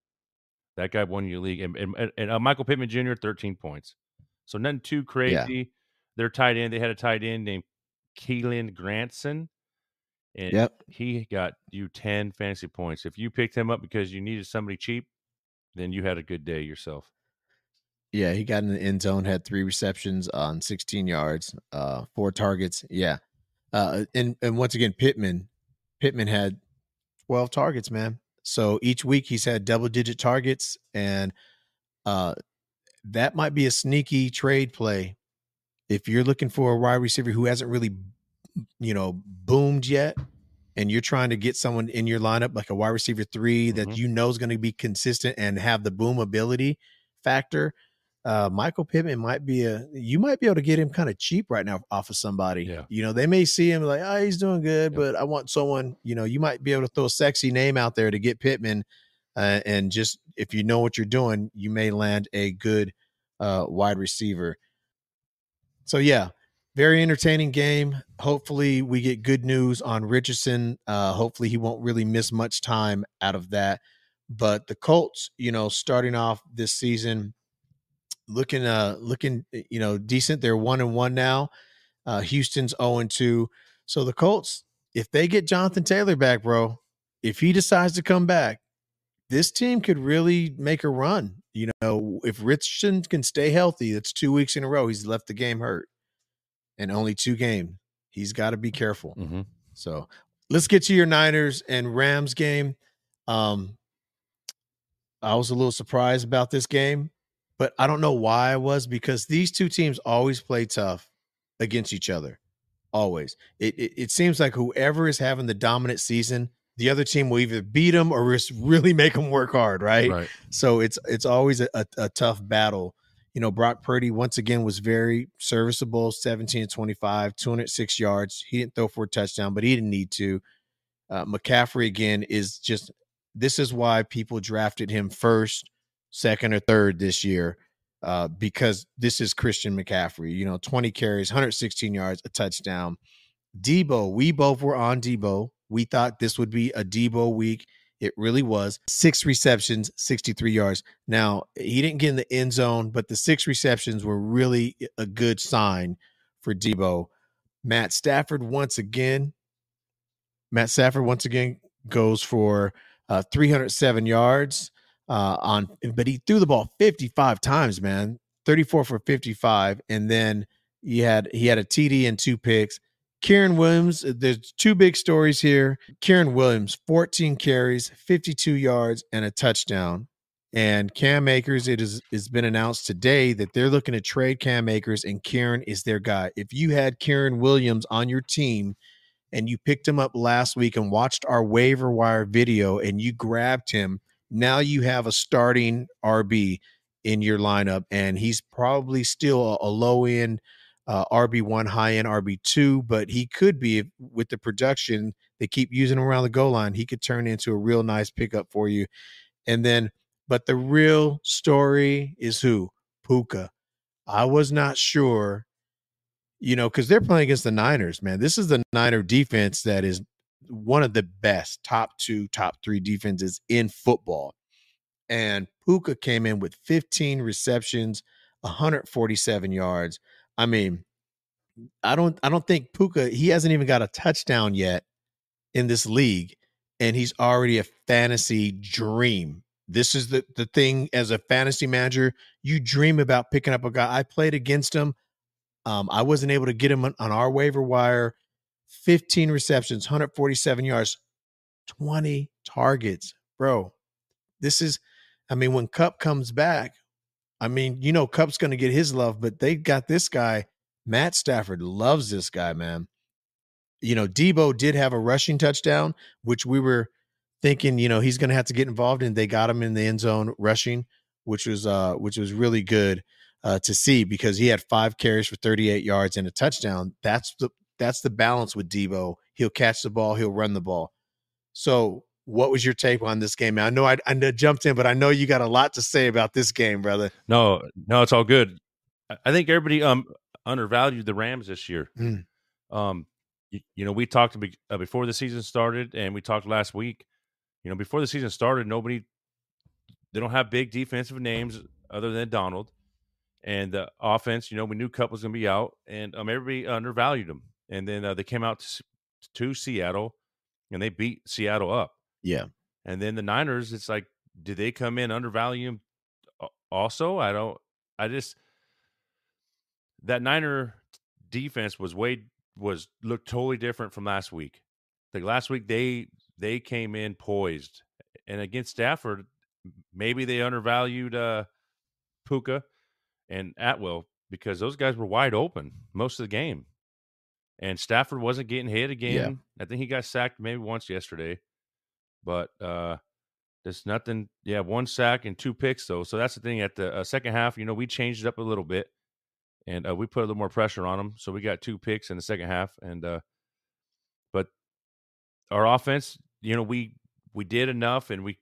That guy won you a league. And Michael Pittman Jr., 13 points. So nothing too crazy. Yeah. They're tight end. They had a tight end named Keelan Granson. And he got you 10 fantasy points. If you picked him up because you needed somebody cheap, then you had a good day yourself. Yeah, he got in the end zone, had 3 receptions on 16 yards, 4 targets. Yeah. And once again, Pittman had 12 targets, man. So each week he's had double-digit targets, and that might be a sneaky trade play if you're looking for a wide receiver who hasn't really, boomed yet, and you're trying to get someone in your lineup like a wide receiver 3 that is going to be consistent and have the boom ability factor. Michael Pittman you might be able to get him kind of cheap right now off of somebody. Yeah. They may see him like, oh, he's doing good, but I want someone, you might be able to throw a sexy name out there to get Pittman. And just, if you know what you're doing, you may land a good wide receiver. So yeah, very entertaining game. Hopefully we get good news on Richardson. Hopefully he won't really miss much time out of that, but the Colts, starting off this season, looking decent. They're 1-1 now. Houston's 0-2. So the Colts, if they get Jonathan Taylor back, bro, if he decides to come back, this team could really make a run. If Richardson can stay healthy, that's 2 weeks in a row he's left the game hurt, and only 2 games. He's got to be careful. Mm-hmm. So let's get to your Niners and Rams game. I was a little surprised about this game, but I don't know why I was, because these two teams always play tough against each other. Always. It seems like whoever is having the dominant season, the other team will either beat them or really make them work hard, right? So it's always a tough battle. Brock Purdy once again was very serviceable, 17-25, 206 yards. He didn't throw for a touchdown, but he didn't need to. McCaffrey again is just, this is why people drafted him first, second, or third this year, because this is Christian McCaffrey. 20 carries, 116 yards, a touchdown. Debo, we both were on Debo. We thought this would be a Debo week. It really was. 6 receptions, 63 yards. Now, he didn't get in the end zone, but the 6 receptions were really a good sign for Debo. Matt Stafford once again goes for 307 yards but he threw the ball 55 times, man. 34 for 55, and then he had a TD and 2 picks. Kieran Williams, there's 2 big stories here. Kieran Williams, 14 carries, 52 yards, and a touchdown. And Cam Akers, it's been announced today that they're looking to trade Cam Akers, and Kieran is their guy. If you had Kieran Williams on your team and you picked him up last week and watched our waiver wire video and you grabbed him, now you have a starting RB in your lineup, and he's probably still a low-end RB1, high end RB2, but he could be, with the production they keep using him around the goal line, he could turn into a real nice pickup for you. And then, but the real story is who? Puka. I was not sure, because they're playing against the Niners, man. This is the Niner defense that is one of the best top 2, top 3 defenses in football. And Puka came in with 15 receptions, 147 yards. I mean, I don't think Puka, he hasn't even got a touchdown yet in this league, and he's already a fantasy dream. This is the thing, as a fantasy manager, you dream about picking up a guy. I played against him. I wasn't able to get him on our waiver wire. 15 receptions, 147 yards, 20 targets. Bro, this is, when Cup comes back, Cup's going to get his love, but they got this guy. Matt Stafford loves this guy, man. Debo did have a rushing touchdown, which we were thinking, he's going to have to get involved in. They got him in the end zone rushing, which was really good to see, because he had 5 carries for 38 yards and a touchdown. That's the balance with Debo. He'll catch the ball, he'll run the ball. So, what was your take on this game? I know I jumped in, but I know you got a lot to say about this game, brother. No, it's all good. I think everybody undervalued the Rams this year. We talked before the season started, and we talked last week. Before the season started, they don't have big defensive names other than Donald, and the offense. We knew Cup was going to be out, and everybody undervalued them. And then they came out to Seattle, and they beat Seattle up. Yeah. And then the Niners, it's like, did they come in undervalue him also? That Niner defense looked totally different from last week. Like last week, they came in poised, and against Stafford, maybe they undervalued Puka and Atwell, because those guys were wide open most of the game, and Stafford wasn't getting hit again. Yeah. I think he got sacked maybe once yesterday, but there's nothing. Yeah, 1 sack and 2 picks though. So that's the thing. At the second half, we changed it up a little bit, and we put a little more pressure on them. So we got 2 picks in the second half, and but our offense, we did enough, and we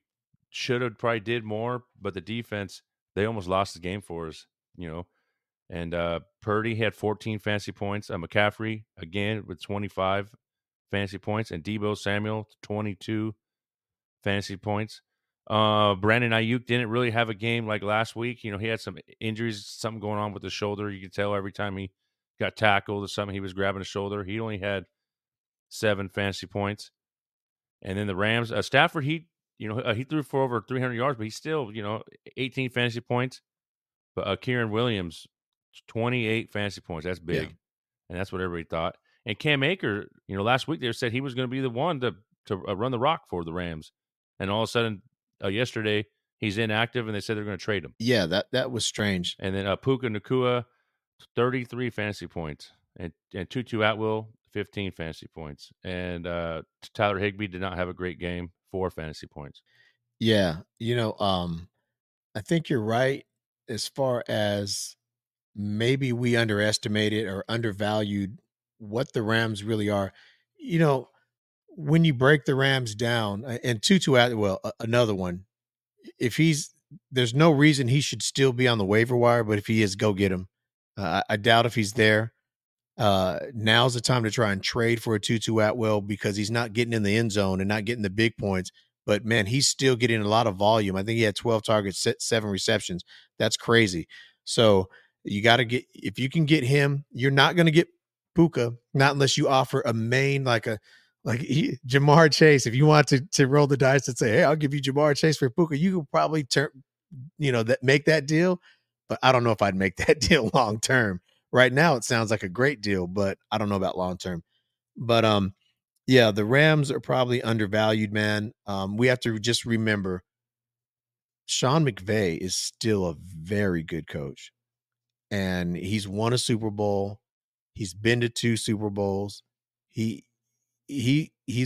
should have probably did more. But the defense, they almost lost the game for us. And Purdy had 14 fantasy points. McCaffrey again with 25 fantasy points, and Debo Samuel 22 fantasy points. Brandon Ayuk didn't really have a game like last week. He had some injuries, something going on with the shoulder. You could tell every time he got tackled or something, he was grabbing his shoulder. He only had 7 fantasy points. And then the Rams, Stafford, he threw for over 300 yards, but he's still, 18 fantasy points. But Kieran Williams, 28 fantasy points. That's big. Yeah. And that's what everybody thought. And Cam Akers, last week they said he was going to be the one to run the rock for the Rams. And all of a sudden, yesterday, he's inactive, and they said they're going to trade him. Yeah, that was strange. And then Puka Nacua, 33 fantasy points. And Tutu Atwell, 15 fantasy points. And Tyler Higbee did not have a great game, 4 fantasy points. Yeah, I think you're right as far as maybe we underestimated or undervalued what the Rams really are. When you break the Rams down, and Tutu Atwell, another one, there's no reason he should still be on the waiver wire, but if he is, go get him. I doubt if he's there. Now's the time to try and trade for a Tutu Atwell, because he's not getting in the end zone and not getting the big points. But, man, he's still getting a lot of volume. I think he had 12 targets, 7 receptions. That's crazy. So you got to get – if you can get him, you're not going to get Puka, not unless you offer a main like Jamar Chase. If you want to roll the dice and say, hey, I'll give you Jamar Chase for Puka, you could probably make that deal. But I don't know if I'd make that deal long term. Right now, it sounds like a great deal, but I don't know about long term. But yeah, the Rams are probably undervalued, man. We have to just remember Sean McVay is still a very good coach, and he's won a Super Bowl. He's been to 2 Super Bowls. He's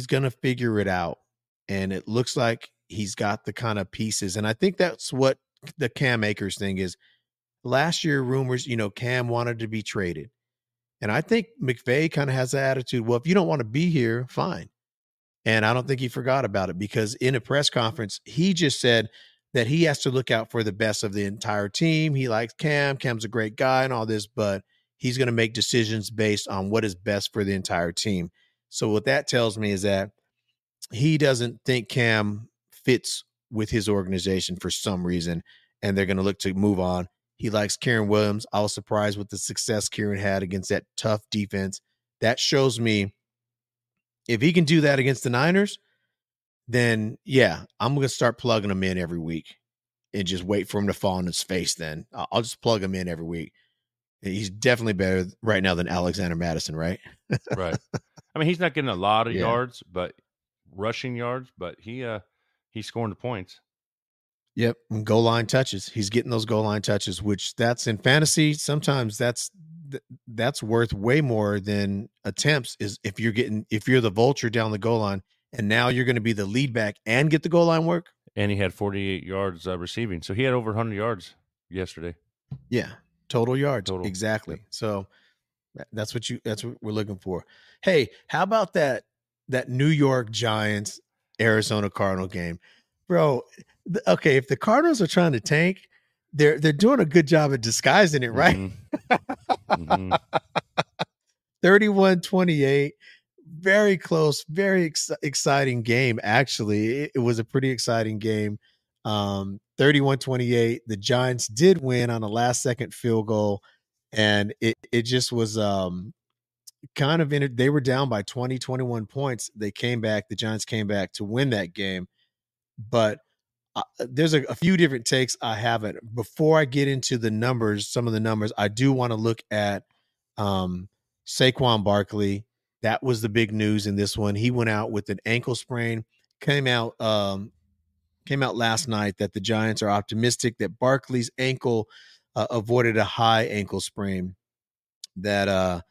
gonna figure it out, and it looks like he's got the kind of pieces. And I think that's what the Cam Akers thing is. Last year, rumors, Cam wanted to be traded. And I think McVay kind of has the attitude, well, if you don't want to be here, fine. And I don't think he forgot about it, because in a press conference, he just said that he has to look out for the best of the entire team. He likes Cam. Cam's a great guy and all this, but he's going to make decisions based on what is best for the entire team. So what that tells me is that he doesn't think Cam fits with his organization for some reason, and they're going to look to move on. He likes Kieran Williams. I was surprised with the success Kieran had against that tough defense. That shows me if he can do that against the Niners, then yeah, I'm going to start plugging him in every week and just wait for him to fall on his face. Then I'll just plug him in every week. He's definitely better right now than Alexander Madison, right? Right. I mean, he's not getting a lot of Yeah. yards, but rushing yards, but he's scoring the points. Yep. And goal line touches. He's getting those goal line touches, which that's in fantasy. Sometimes that's worth way more than attempts, is if you're the vulture down the goal line and now you're going to be the lead back and get the goal line work. And he had 48 yards receiving. So he had over 100 yards yesterday. Yeah. Total yards. Total. Exactly. Yep. So that's what we're looking for. Hey, how about that New York Giants Arizona Cardinal game, bro? Okay, if the Cardinals are trying to tank, they're doing a good job at disguising it, right? Mm-hmm. Mm-hmm. 31-28, very close, very exciting game. Actually, it was a pretty exciting game. 31-28. The Giants did win on a last-second field goal, and it just was kind of they were down by 20, 21 points. They came back. The Giants came back to win that game. But there's a few different takes I have it. Before I get into the numbers, some of the numbers, I do want to look at Saquon Barkley. That was the big news in this one. He went out with an ankle sprain. Came out last night that the Giants are optimistic that Barkley's ankle avoided a high ankle sprain. That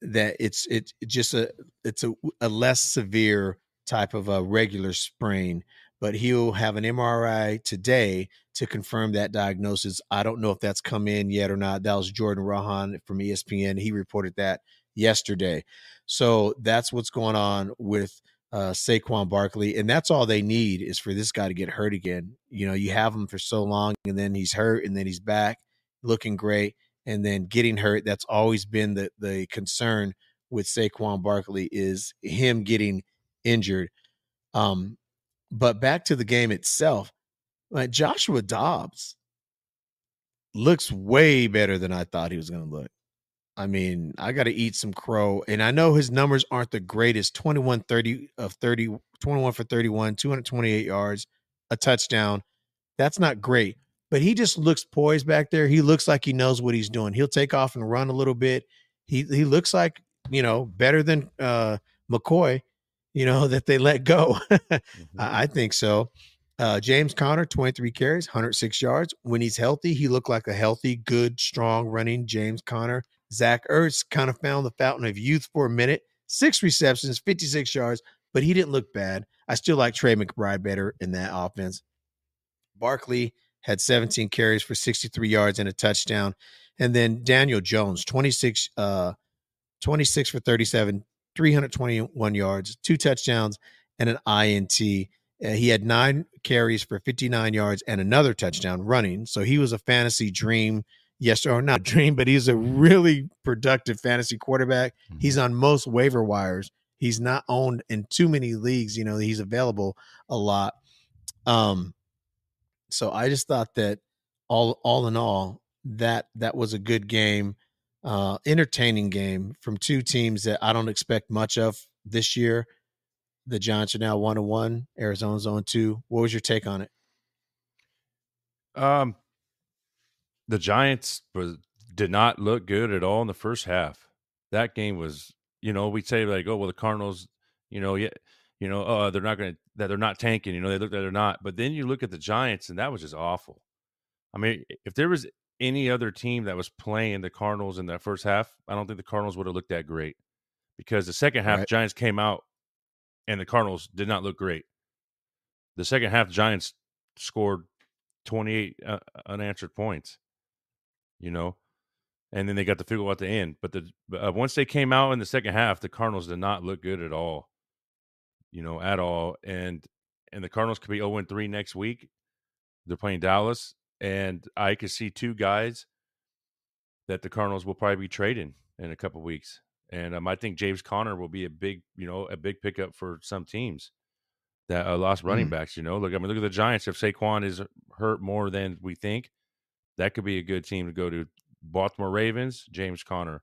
it's just a less severe type of a regular sprain, but he'll have an MRI today to confirm that diagnosis. I don't know if that's come in yet or not. That was Jordan Rohan from ESPN. He reported that yesterday. So that's what's going on with Saquon Barkley, and that's all they need is for this guy to get hurt again. You know, you have him for so long, and then he's hurt, and then he's back looking great, and then getting hurt. That's always been the concern with Saquon Barkley, is him getting injured. But back to the game itself, like Joshua Dobbs looks way better than I thought he was going to look. I mean, I got to eat some crow. And I know his numbers aren't the greatest. 21 for 31, 228 yards, a touchdown. That's not great. But he just looks poised back there. He looks like he knows what he's doing. He'll take off and run a little bit. He looks like, better than McCoy, that they let go. Mm-hmm. I think so. James Conner, 23 carries, 106 yards. When he's healthy, he looked like a healthy, good, strong running James Conner. Zach Ertz kind of found the fountain of youth for a minute. 6 receptions, 56 yards, but he didn't look bad. I still like Trey McBride better in that offense. Barkley had 17 carries for 63 yards and a touchdown. And then Daniel Jones, 26 for 37, 321 yards, 2 touchdowns, and an INT. He had 9 carries for 59 yards and another touchdown running. So he was a fantasy dream. Yes, or not dream, but he's a really productive fantasy quarterback. Mm-hmm. He's on most waiver wires. He's not owned in too many leagues. He's available a lot. So I just thought that all in all, that was a good game, entertaining game from two teams that I don't expect much of this year. The Giants are now 1-1. Arizona's 0-2. What was your take on it? The Giants did not look good at all in the first half. That game was, we'd say like, oh well, the Cardinals, they're not tanking. They look like they're not. But then you look at the Giants, and that was just awful. I mean, if there was any other team that was playing the Cardinals in that first half, I don't think the Cardinals would have looked that great, because the second half, right, Giants came out and the Cardinals did not look great. The second half, Giants scored 28 unanswered points. and then they got the field goal at the end. But once they came out in the second half, the Cardinals did not look good at all, at all. And the Cardinals could be 0-3 next week. They're playing Dallas, and I could see two guys that the Cardinals will probably be trading in a couple weeks. And I think James Conner will be a big pickup for some teams that lost running backs. Look at the Giants. If Saquon is hurt more than we think, that could be a good team to go to. Baltimore Ravens, James Conner.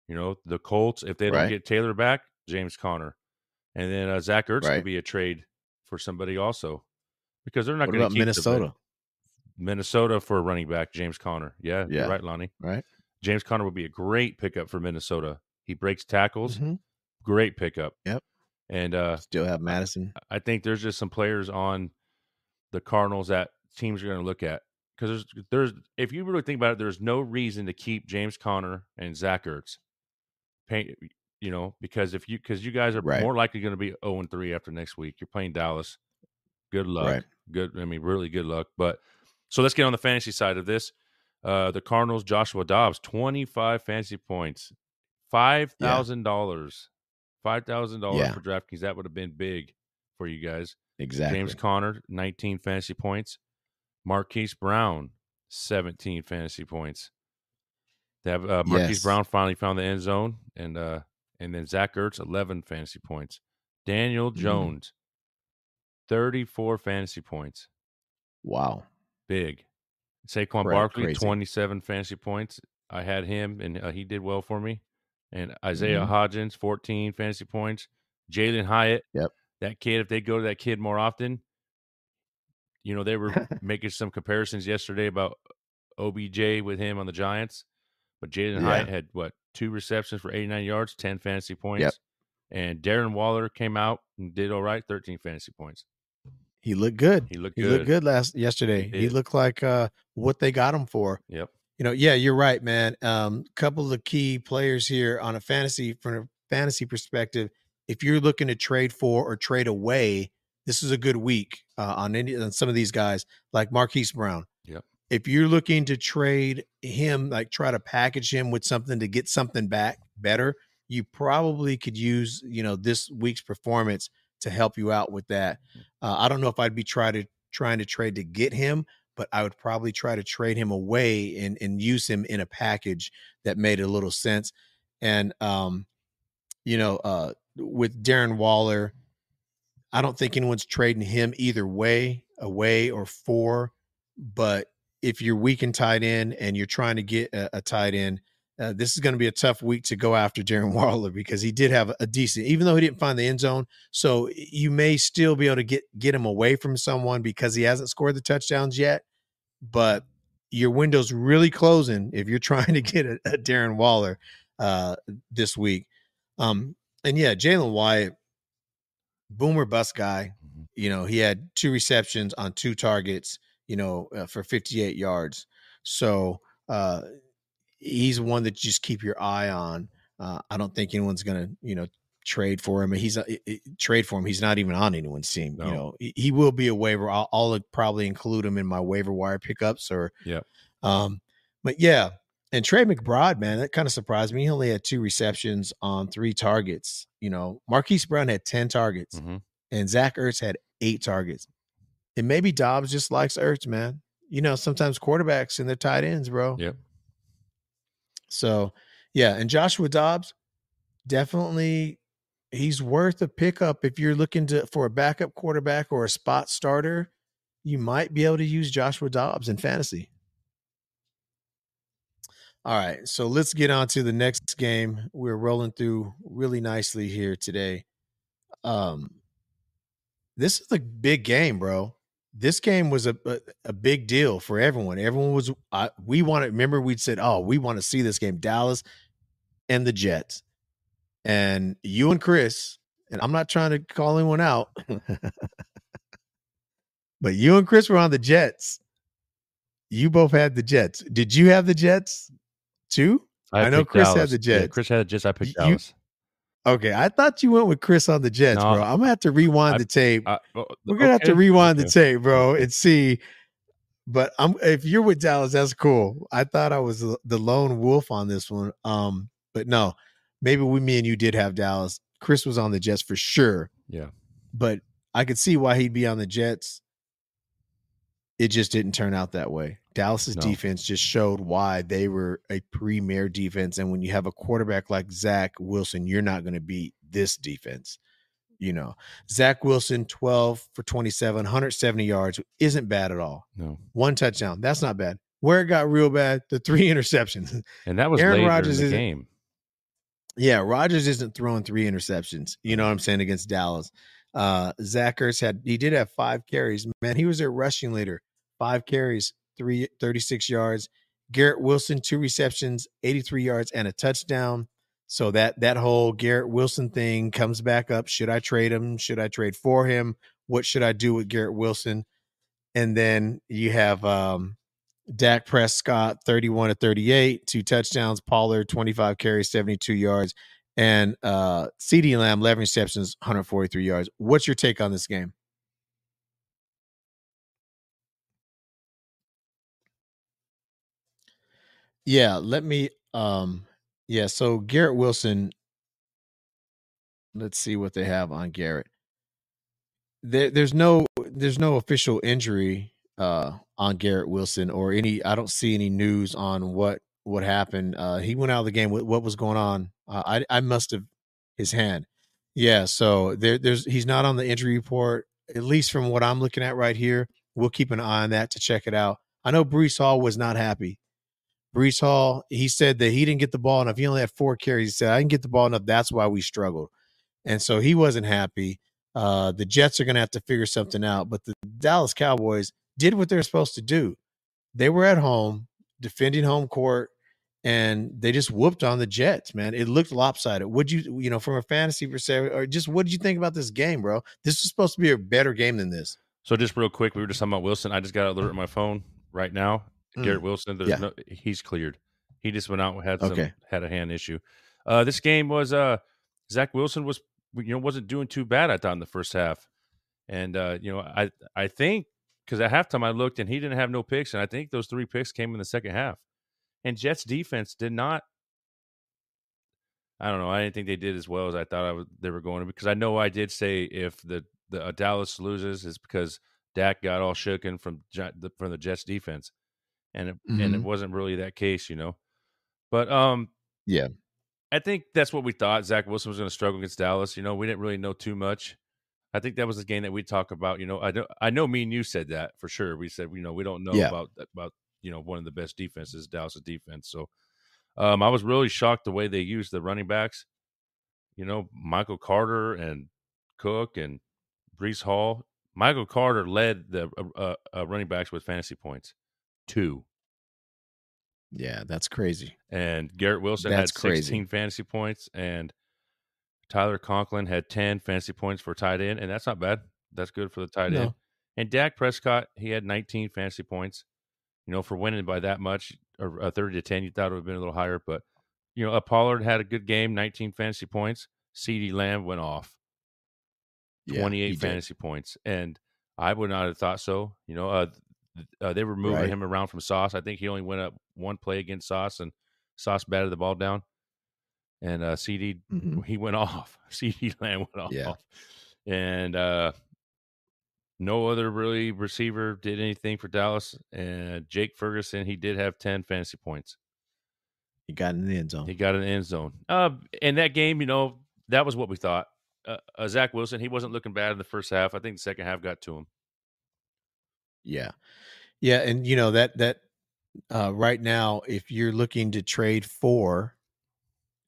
The Colts, if they don't get Taylor back, James Conner. And then Zach Ertz could be a trade for somebody also, because they're not going to keep Minnesota. Minnesota for a running back, James Conner. Yeah, you're right, Lonnie. Right. James Conner would be a great pickup for Minnesota. He breaks tackles. Great pickup. Yep. And still have Madison. I think there's just some players on the Cardinals that teams are going to look at, because there's if you really think about it, there's no reason to keep James Conner and Zach Ertz. Because you guys are more likely going to be 0-3 after next week. You're playing Dallas. Good luck. Right. Really good luck. But so let's get on the fantasy side of this. The Cardinals, Joshua Dobbs, 25 fantasy points, $5,000. $5,000 for DraftKings. That would have been big for you guys. Exactly. James Conner, 19 fantasy points. Marquise Brown, 17 fantasy points. They have Marquise Brown finally found the end zone, and then Zach Ertz, 11 fantasy points. Daniel Jones, 34 fantasy points. Wow. Big. Saquon Barkley, 27 fantasy points. I had him, and he did well for me. And Isaiah Hodgins, 14 fantasy points. Jalen Hyatt, that kid, if they go to that kid more often, they were making some comparisons yesterday about OBJ with him on the Giants. But Jalen Hyatt had, 2 receptions for 89 yards, 10 fantasy points. Yep. And Darren Waller came out and did all right, 13 fantasy points. He looked good. He looked good yesterday. He looked like what they got him for. Yep. You're right, man. Couple of key players here on from a fantasy perspective. If you're looking to trade for or trade away, this is a good week on some of these guys, like Marquise Brown. Yep. If you're looking to trade him, like try to package him with something to get something back better, you probably could use, this week's performance to help you out with that. I don't know if I'd be trying to trade to get him, but I would probably try to trade him away and use him in a package that made a little sense. And, with Darren Waller, I don't think anyone's trading him either way, away or for. But if you're weak in tight end and you're trying to get a tight end, this is going to be a tough week to go after Darren Waller, because he did have a decent, even though he didn't find the end zone. So you may still be able to get him away from someone because he hasn't scored the touchdowns yet. But your window's really closing if you're trying to get a Darren Waller this week. Jalen Wyatt, boomer bust guy. He had 2 receptions on 2 targets, for 58 yards. So he's one that you just keep your eye on. I don't think anyone's going to, trade for him. He's not even on anyone's team. No. He will be a waiver. I'll probably include him in my waiver wire pickups but yeah. And Trey McBride, man, that kind of surprised me. He only had 2 receptions on 3 targets. Marquise Brown had 10 targets and Zach Ertz had 8 targets. And maybe Dobbs just likes Ertz, man. Sometimes quarterbacks and their tight ends, bro. Yep. So, yeah. And Joshua Dobbs, definitely, he's worth a pickup. If you're looking for a backup quarterback or a spot starter, you might be able to use Joshua Dobbs in fantasy. All right. So let's get on to the next game. We're rolling through really nicely here today. This is a big game, bro. This game was a big deal for everyone. Everyone was, remember we'd said, we want to see this game, Dallas and the Jets. And you and Chris, and I'm not trying to call anyone out, but you and Chris were on the Jets. You both had the Jets. Did you have the Jets too? I know Chris Dallas. had the Jets. Yeah, Chris had the Jets. I picked Dallas. Okay, I thought you went with Chris on the Jets, bro. I'm gonna have to rewind the tape. We're gonna have to rewind the tape, bro, and see. But if you're with Dallas, that's cool. I thought I was the lone wolf on this one. But no, maybe me and you did have Dallas. Chris was on the Jets for sure. Yeah. But I could see why he'd be on the Jets. It just didn't turn out that way. Dallas's defense just showed why they were a premier defense. And when you have a quarterback like Zach Wilson, you're not going to beat this defense. You know, Zach Wilson, 12 for 27, 170 yards, isn't bad at all. No. 1 touchdown. That's not bad. Where it got real bad, the 3 interceptions. And that was Aaron Rodgers in the game. Yeah, Rodgers isn't throwing 3 interceptions. You know what I'm saying, against Dallas. Zach Ertz did have 5 carries. Man, he was their rushing leader. 5 carries, 36 yards. Garrett Wilson, 2 receptions, 83 yards, and a touchdown. So that whole Garrett Wilson thing comes back up. Should I trade him? Should I trade for him? What should I do with Garrett Wilson? And then you have Dak Prescott, 31 to 38, 2 touchdowns. Pollard, 25 carries, 72 yards. And CeeDee Lamb, 11 receptions, 143 yards. What's your take on this game? Yeah, let me so Garrett Wilson, let's see what they have on Garrett. There's no official injury on Garrett Wilson or I don't see any news on what happened. He went out of the game. What was going on? I must have his hand. Yeah, so he's not on the injury report, at least from what I'm looking at right here. We'll keep an eye on that to check it out. I know Breece Hall was not happy. Breece Hall, he said that he didn't get the ball enough. He only had 4 carries. He said, I didn't get the ball enough. That's why we struggled. And so he wasn't happy. The Jets are going to have to figure something out. But the Dallas Cowboys did what they're supposed to do. They were at home, defending home court, and they just whooped on the Jets, man. It looked lopsided. Would you from a fantasy perspective, or just what did you think about this game, bro? This is supposed to be a better game than this. So just real quick, we were just talking about Wilson. I just got an alert on my phone right now. Garrett Wilson, he's cleared. He just went out and had a hand issue. This game was Zach Wilson wasn't doing too bad, I thought, in the first half. And I think because at halftime I looked and he didn't have no picks, and I think those 3 picks came in the second half. And Jets defense did not. I don't know. I didn't think they did as well as I thought they were going to, because I know I did say if the Dallas loses, it's because Dak got all shooken from the Jets defense. And it wasn't really that case, But I think that's what we thought. Zach Wilson was going to struggle against Dallas. We didn't really know too much. I think that was the game that we talk about. I know me and you said that for sure. We said we don't know about one of the best defenses, Dallas' defense. So I was really shocked the way they used the running backs. Michael Carter and Cook and Breece Hall. Michael Carter led the running backs with fantasy points. 2. Yeah, that's crazy. And Garrett Wilson had 16 fantasy points, and Tyler Conklin had 10 fantasy points for tight end, and that's not bad. That's good for the tight end. And Dak Prescott, he had 19 fantasy points. For winning by that much, or 30 to 10, you thought it would have been a little higher, but Pollard had a good game, 19 fantasy points. CeeDee Lamb went off, 28 fantasy points, and I would not have thought so. They were moving him around from Sauce. I think he only went up 1 play against Sauce, and Sauce batted the ball down. And CD, he went off. CeeDee Lamb went off. Yeah. And no other really receiver did anything for Dallas. And Jake Ferguson, he did have 10 fantasy points. He got in the end zone. And that game, that was what we thought. Zach Wilson, he wasn't looking bad in the first half. I think the second half got to him. Yeah. Yeah. And that right now, if you're looking to trade for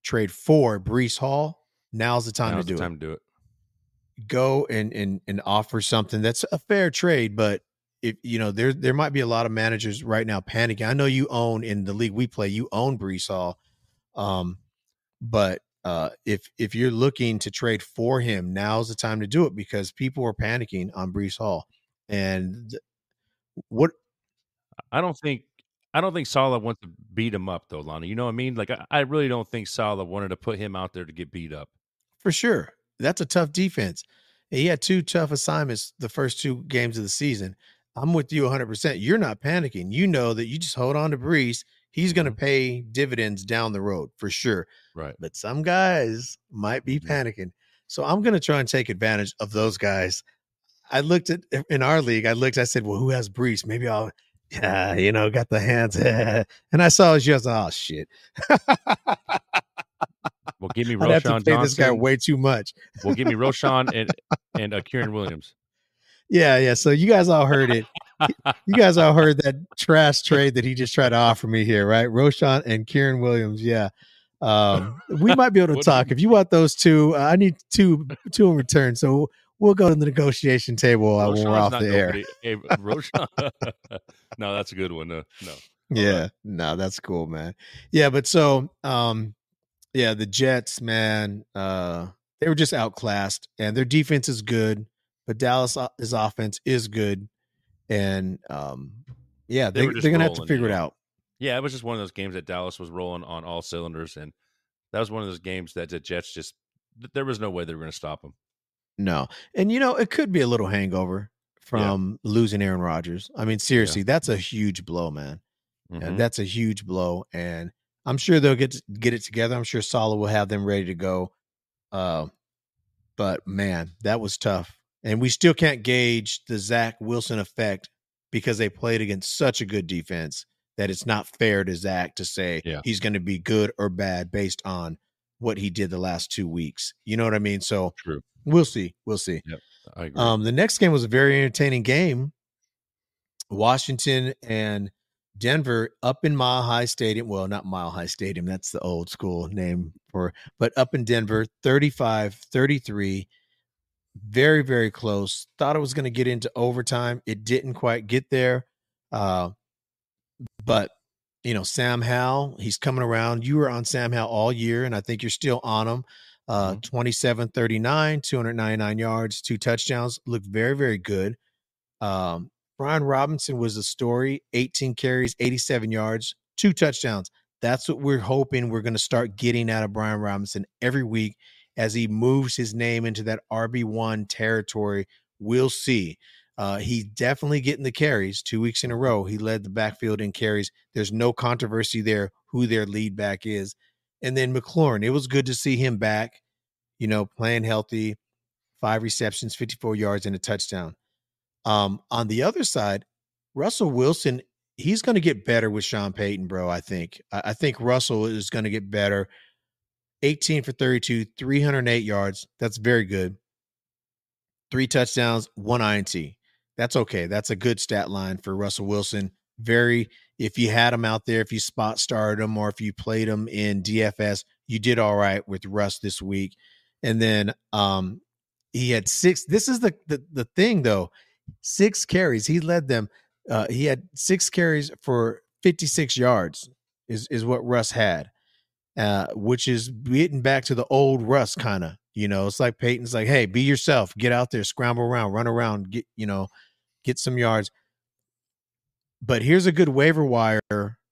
Breece Hall, now's the time to do it. Go and offer something that's a fair trade, but if there might be a lot of managers right now panicking. I know you own, in the league we play, you own Breece Hall. But if you're looking to trade for him, now's the time to do it, because people are panicking on Breece Hall. And what I don't think Saleh wants to beat him up, though, Lonnie. You know what I mean? Like, I really don't think Saleh wanted to put him out there to get beat up. For sure. That's a tough defense. He had 2 tough assignments the first 2 games of the season. I'm with you 100%. You're not panicking. You know that you just hold on to Brees. He's going to pay dividends down the road for sure. Right. But some guys might be panicking. So I'm going to try and take advantage of those guys. I looked at in our league. I said, well, who has Brees? Maybe I'll, got the hands. And I saw his just, oh, shit. Well, give me I'd have to Roshan pay this guy Johnson. way too much. Well, give me Roshan and Kieran Williams. Yeah. So you guys all heard it. You guys all heard that trash trade that he just tried to offer me here, right? Roshan and Kieran Williams. Yeah. We might be able to talk. If you want those two, I need two in return. So we'll go to the negotiation table when we're off the air. Hey, Roshan. No, that's a good one. No. Yeah. Right. No, that's cool, man. Yeah. But so, the Jets, man, they were just outclassed, and their defense is good, but Dallas's offense is good. And they're going to have to figure it out. Yeah, it was just one of those games that Dallas was rolling on all cylinders, and that was one of those games that the Jets just there was no way they were going to stop them. No, and it could be a little hangover from losing Aaron Rodgers. I mean, seriously, that's a huge blow, man. And that's a huge blow, and I'm sure they'll get it together. I'm sure Saleh will have them ready to go. But man, that was tough. And we still can't gauge the Zach Wilson effect because they played against such a good defense that it's not fair to Zach to say he's going to be good or bad based on what he did the last 2 weeks. You know what I mean? So True. We'll see. Yep, I agree. The next game was a very entertaining game. Washington and Denver up in Mile High Stadium. Well, not Mile High Stadium. That's the old school name but up in Denver, 35-33. Very, very close. Thought it was going to get into overtime. It didn't quite get there. But, Sam Howell, he's coming around. You were on Sam Howell all year, and I think you're still on him. 27-39, 299 yards, 2 touchdowns. Looked very, very good. Brian Robinson was the story. 18 carries, 87 yards, 2 touchdowns. That's what we're hoping we're going to start getting out of Brian Robinson every week as he moves his name into that RB1 territory. We'll see. He's definitely getting the carries 2 weeks in a row. He led the backfield in carries. There's no controversy there who their lead back is. And then McLaurin, it was good to see him back, playing healthy, 5 receptions, 54 yards, and a touchdown. On the other side, Russell Wilson, he's going to get better with Sean Payton, bro, I think. I think Russell is going to get better. 18 for 32, 308 yards. That's very good. 3 touchdowns, 1 INT. That's okay. That's a good stat line for Russell Wilson. If you had him out there, if you spot started him, or if you played him in DFS, you did all right with Russ this week. And then he had 6. This is the thing, though. 6 carries. He led them. He had 6 carries for 56 yards is what Russ had, which is getting back to the old Russ kind of. It's like Peyton's like, hey, be yourself. Get out there, scramble around, run around, get some yards. But here's a good waiver wire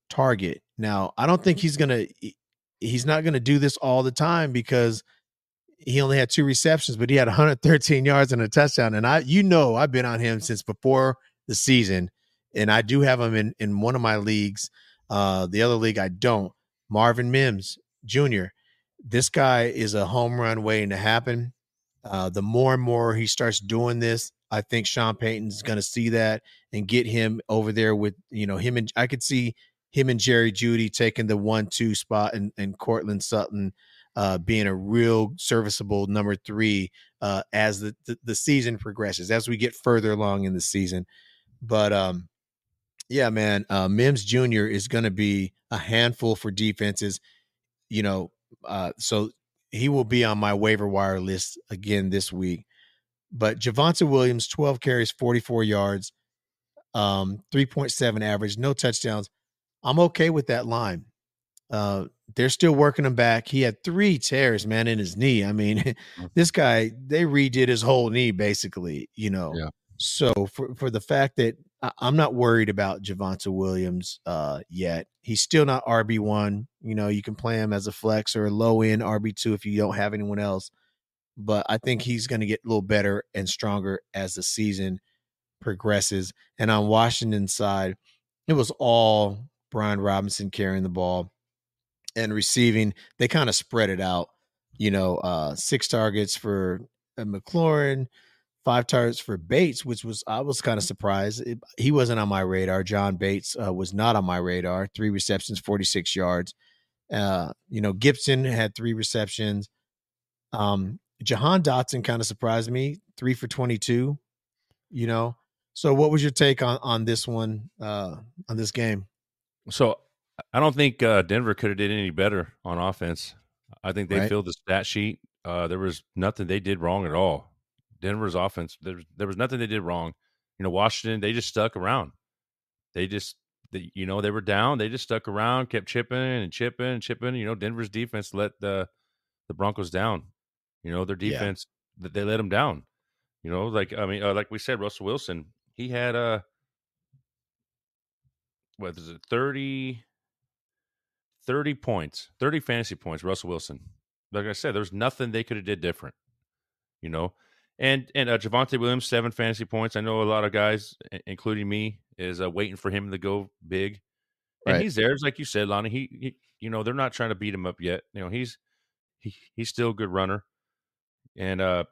target. Now, I don't think he's not going to do this all the time because he only had 2 receptions, but he had 113 yards and a touchdown. And I've been on him since before the season, and I do have him in one of my leagues. The other league I don't. Marvin Mims Jr. This guy is a home run waiting to happen. The more and more he starts doing this, I think Sean Payton's going to see that and get him over there with, him. And I could see him and Jerry Jeudy taking the 1-2 spot and Cortland Sutton being a real serviceable number 3 as the season progresses, as we get further along in the season. But man, Mims Jr. is going to be a handful for defenses, so he will be on my waiver wire list again this week. But Javonte Williams, 12 carries, 44 yards, 3.7 average, no touchdowns. I'm okay with that line. They're still working him back. He had 3 tears, man, in his knee. I mean, this guy, they redid his whole knee, basically, Yeah. So for the fact that I'm not worried about Javonte Williams yet. He's still not RB1. You can play him as a flex or a low-end RB2 if you don't have anyone else. But I think he's going to get a little better and stronger as the season progresses. And on Washington's side, it was all Brian Robinson carrying the ball and receiving. They kind of spread it out, 6 targets for McLaurin, 5 targets for Bates, which was I was kind of surprised. He wasn't on my radar. John Bates was not on my radar. 3 receptions, 46 yards. Gibson had 3 receptions. Jahan Dotson kind of surprised me, 3 for 22. So what was your take on this one, on this game? So I don't think Denver could have did any better on offense. I think they Right. filled the stat sheet. There was nothing they did wrong at all. Denver's offense, there was nothing they did wrong. Washington, they just stuck around. They were down. They just stuck around, kept chipping and chipping and chipping. Denver's defense let the Broncos down. Their defense, they let them down. Like we said, Russell Wilson, he had what is it, 30 points, 30 fantasy points, Russell Wilson. Like I said, there's nothing they could have did different, you know. And Javonte Williams, 7 fantasy points. I know a lot of guys, including me, is waiting for him to go big. And Right. he's there. It's like you said, Lonnie. He they're not trying to beat him up yet. He's still a good runner. And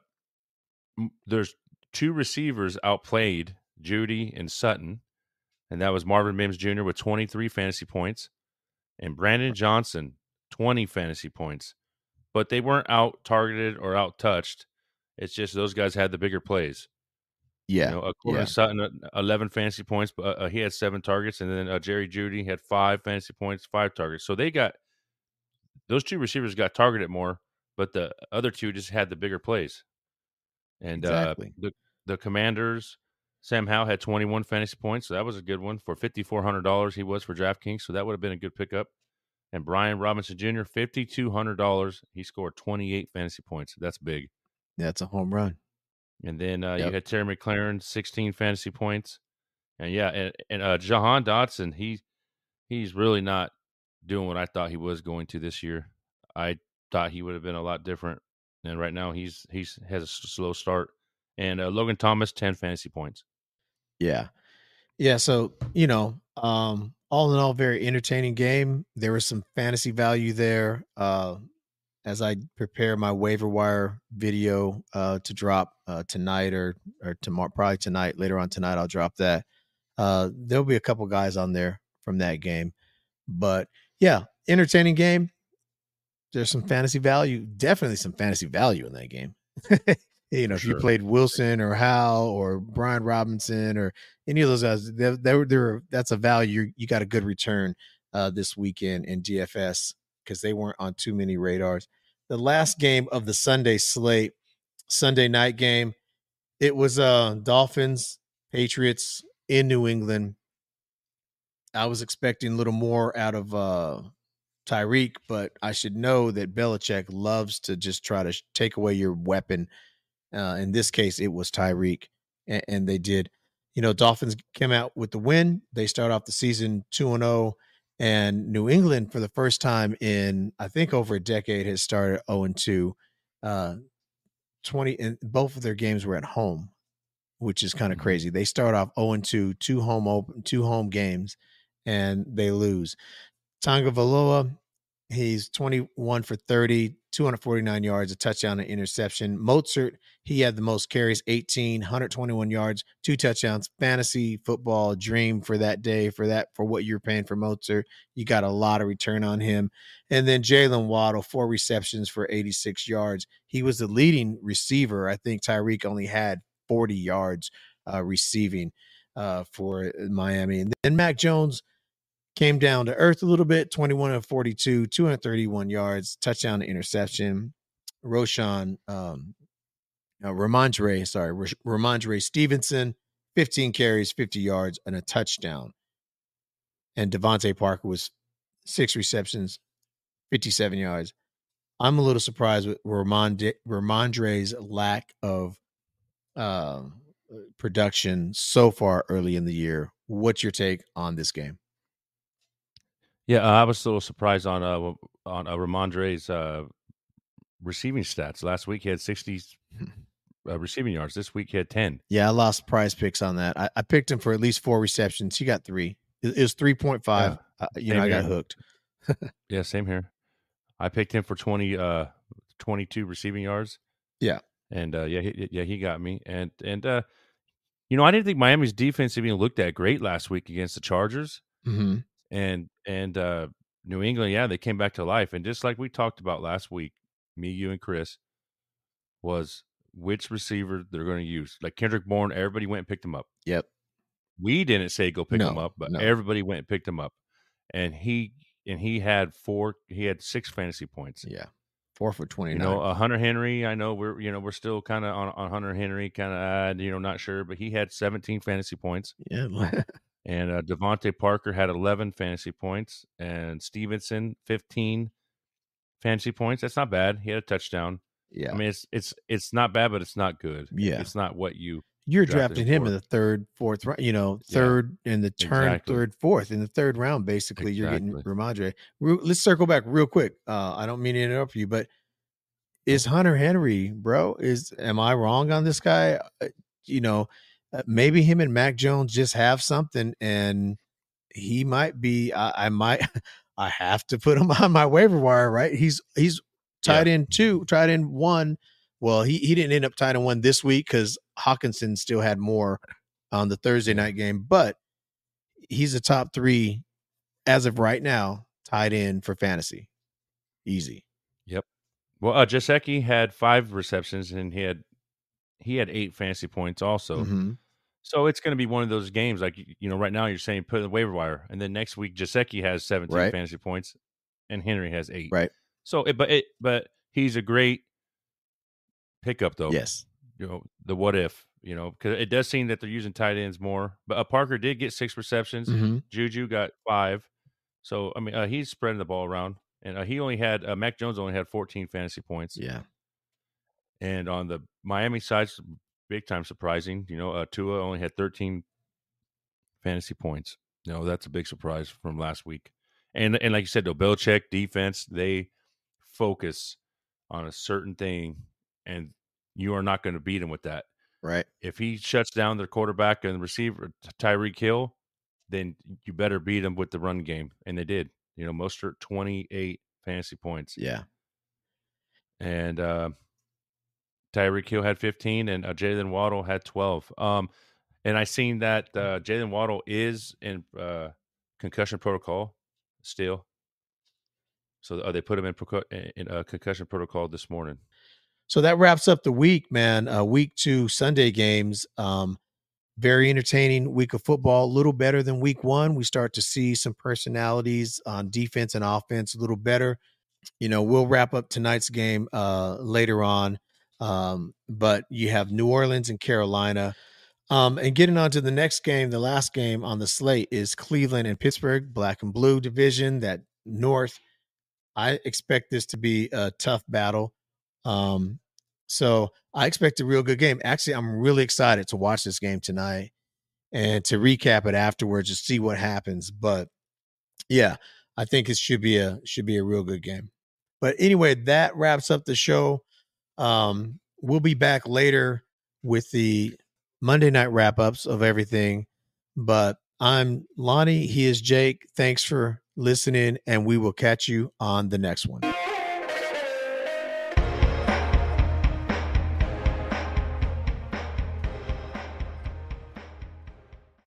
there's 2 receivers outplayed Judy and Sutton, and that was Marvin Mims Jr. with 23 fantasy points, and Brandon Johnson, 20 fantasy points. But they weren't out targeted or out touched. It's just those guys had the bigger plays. Yeah. Courtland Sutton, 11 fantasy points, but he had 7 targets, and then Jerry Judy had 5 fantasy points, 5 targets. So those 2 receivers got targeted more, but the other 2 just had the bigger plays. And Exactly. the Commanders, Sam Howell had 21 fantasy points, so that was a good one. For $5,400 he was for DraftKings, so that would have been a good pickup. And Brian Robinson Jr., $5,200. He scored 28 fantasy points. That's big. That's a home run. And then you had Terry McLaurin, 16 fantasy points. And Jahan Dotson, he's really not doing what I thought he was going to this year. I thought he would have been a lot different. And right now he's has a slow start. And Logan Thomas, 10 fantasy points. Yeah. Yeah. So, all in all, very entertaining game. There was some fantasy value there. As I prepare my waiver wire video to drop tonight or tomorrow, probably tonight, later on tonight, I'll drop that. There'll be a couple guys on there from that game. But yeah, entertaining game. There's some fantasy value, definitely some fantasy value in that game. If you played Wilson or Hal or Brian Robinson or any of those guys, that's a value. You got a good return this weekend in DFS because they weren't on too many radars. The last game of the Sunday slate, Sunday night game, it was Dolphins, Patriots in New England. I was expecting a little more out of Tyreek, but I should know that Belichick loves to just try to take away your weapon. In this case, it was Tyreek, and they did. Dolphins came out with the win. They start off the season 2-0, and New England, for the first time in I think over a decade, has started 0-2. 20, and both of their games were at home, which is kind of crazy. They start off 0-2, 2 home games, and they lose. Tonga Valoa, he's 21 for 30, 249 yards, a touchdown and interception. Mozart, he had the most carries, 18, 121 yards, 2 touchdowns. Fantasy football dream for that day, for what you're paying for Mozart. You got a lot of return on him. And then Jalen Waddle, 4 receptions for 86 yards. He was the leading receiver. I think Tyreek only had 40 yards receiving for Miami. And then Mac Jones came down to earth a little bit, 21 of 42, 231 yards, touchdown to interception. Ramondre Stevenson, 15 carries, 50 yards, and a touchdown. And Devontae Parker was 6 receptions, 57 yards. I'm a little surprised with Ramondre's lack of production so far early in the year. What's your take on this game? Yeah, I was a little surprised on Ramondre's receiving stats. Last week he had 60 receiving yards. This week he had 10. Yeah, I lost prize picks on that. I picked him for at least 4 receptions. He got 3. It was 3.5. Yeah, I got hooked. Yeah, same here. I picked him for 22 receiving yards. Yeah. And he got me. And I didn't think Miami's defense even looked that great last week against the Chargers. Mm-hmm. And New England, they came back to life. And just like we talked about last week, me, you, and Chris, was which receiver they're going to use. Like Kendrick Bourne, everybody went and picked him up. Yep. We didn't say go pick him up, but no. everybody went and picked him up. And he had 6 fantasy points. Yeah. 4 for 29. Hunter Henry, I know we're still kind of on Hunter Henry, kind of, not sure, but he had 17 fantasy points. Yeah. And Devontae Parker had 11 fantasy points, and Stevenson 15 fantasy points. That's not bad. He had a touchdown. Yeah. I mean, it's not bad, but it's not good. Yeah. It's not what you're drafting him in the 3rd, 4th round, third in the turn, exactly. 3rd, 4th in the 3rd round. Basically, you're getting Ramondre. Let's circle back real quick. I don't mean to interrupt you, but is Hunter Henry, bro? Am I wrong on this guy? Maybe him and Mac Jones just have something, and he might be. I have to put him on my waiver wire, right? He's tight end 2, tight end 1. Well, he didn't end up tight end 1 this week because Hawkinson still had more on the Thursday night game, but he's a top 3 as of right now, tight end for fantasy. Easy. Yep. Well, Gesicki had 5 receptions, and he had 8 fantasy points also. Mm-hmm. So it's going to be one of those games, like right now you're saying put in the waiver wire, and then next week Gesicki has 17 fantasy points, and Henry has 8. Right. So, but he's a great pickup, though. Yes. The what if, because it does seem that they're using tight ends more. But Parker did get 6 receptions. Mm-hmm. Juju got 5. So I mean, he's spreading the ball around, and he only had Mac Jones only had 14 fantasy points. Yeah. And on the Miami side, big time surprising. Tua only had 13 fantasy points. That's a big surprise from last week. And like you said, though, Belichick defense, they focus on a certain thing, and you are not going to beat him with that. Right. If he shuts down their quarterback and receiver, Tyreek Hill, then you better beat him with the run game. And they did. Mostert 28 fantasy points. Yeah. And Tyreek Hill had 15, and Jalen Waddle had 12. And I seen that Jalen Waddle is in concussion protocol still. So they put him in concussion protocol this morning. So that wraps up the week, man. Week 2 Sunday games. Very entertaining week of football. A little better than week 1. We start to see some personalities on defense and offense a little better. We'll wrap up tonight's game later on. But you have New Orleans and Carolina. And getting on to the next game, the last game on the slate is Cleveland and Pittsburgh, black and blue division, that North. I expect this to be a tough battle. So I expect a real good game. Actually, I'm really excited to watch this game tonight and to recap it afterwards to see what happens. But yeah, I think it should be a real good game. But anyway, that wraps up the show. We'll be back later with the Monday night wrap-ups of everything. But I'm Lonnie. He is Jake. Thanks for listening, and we will catch you on the next one.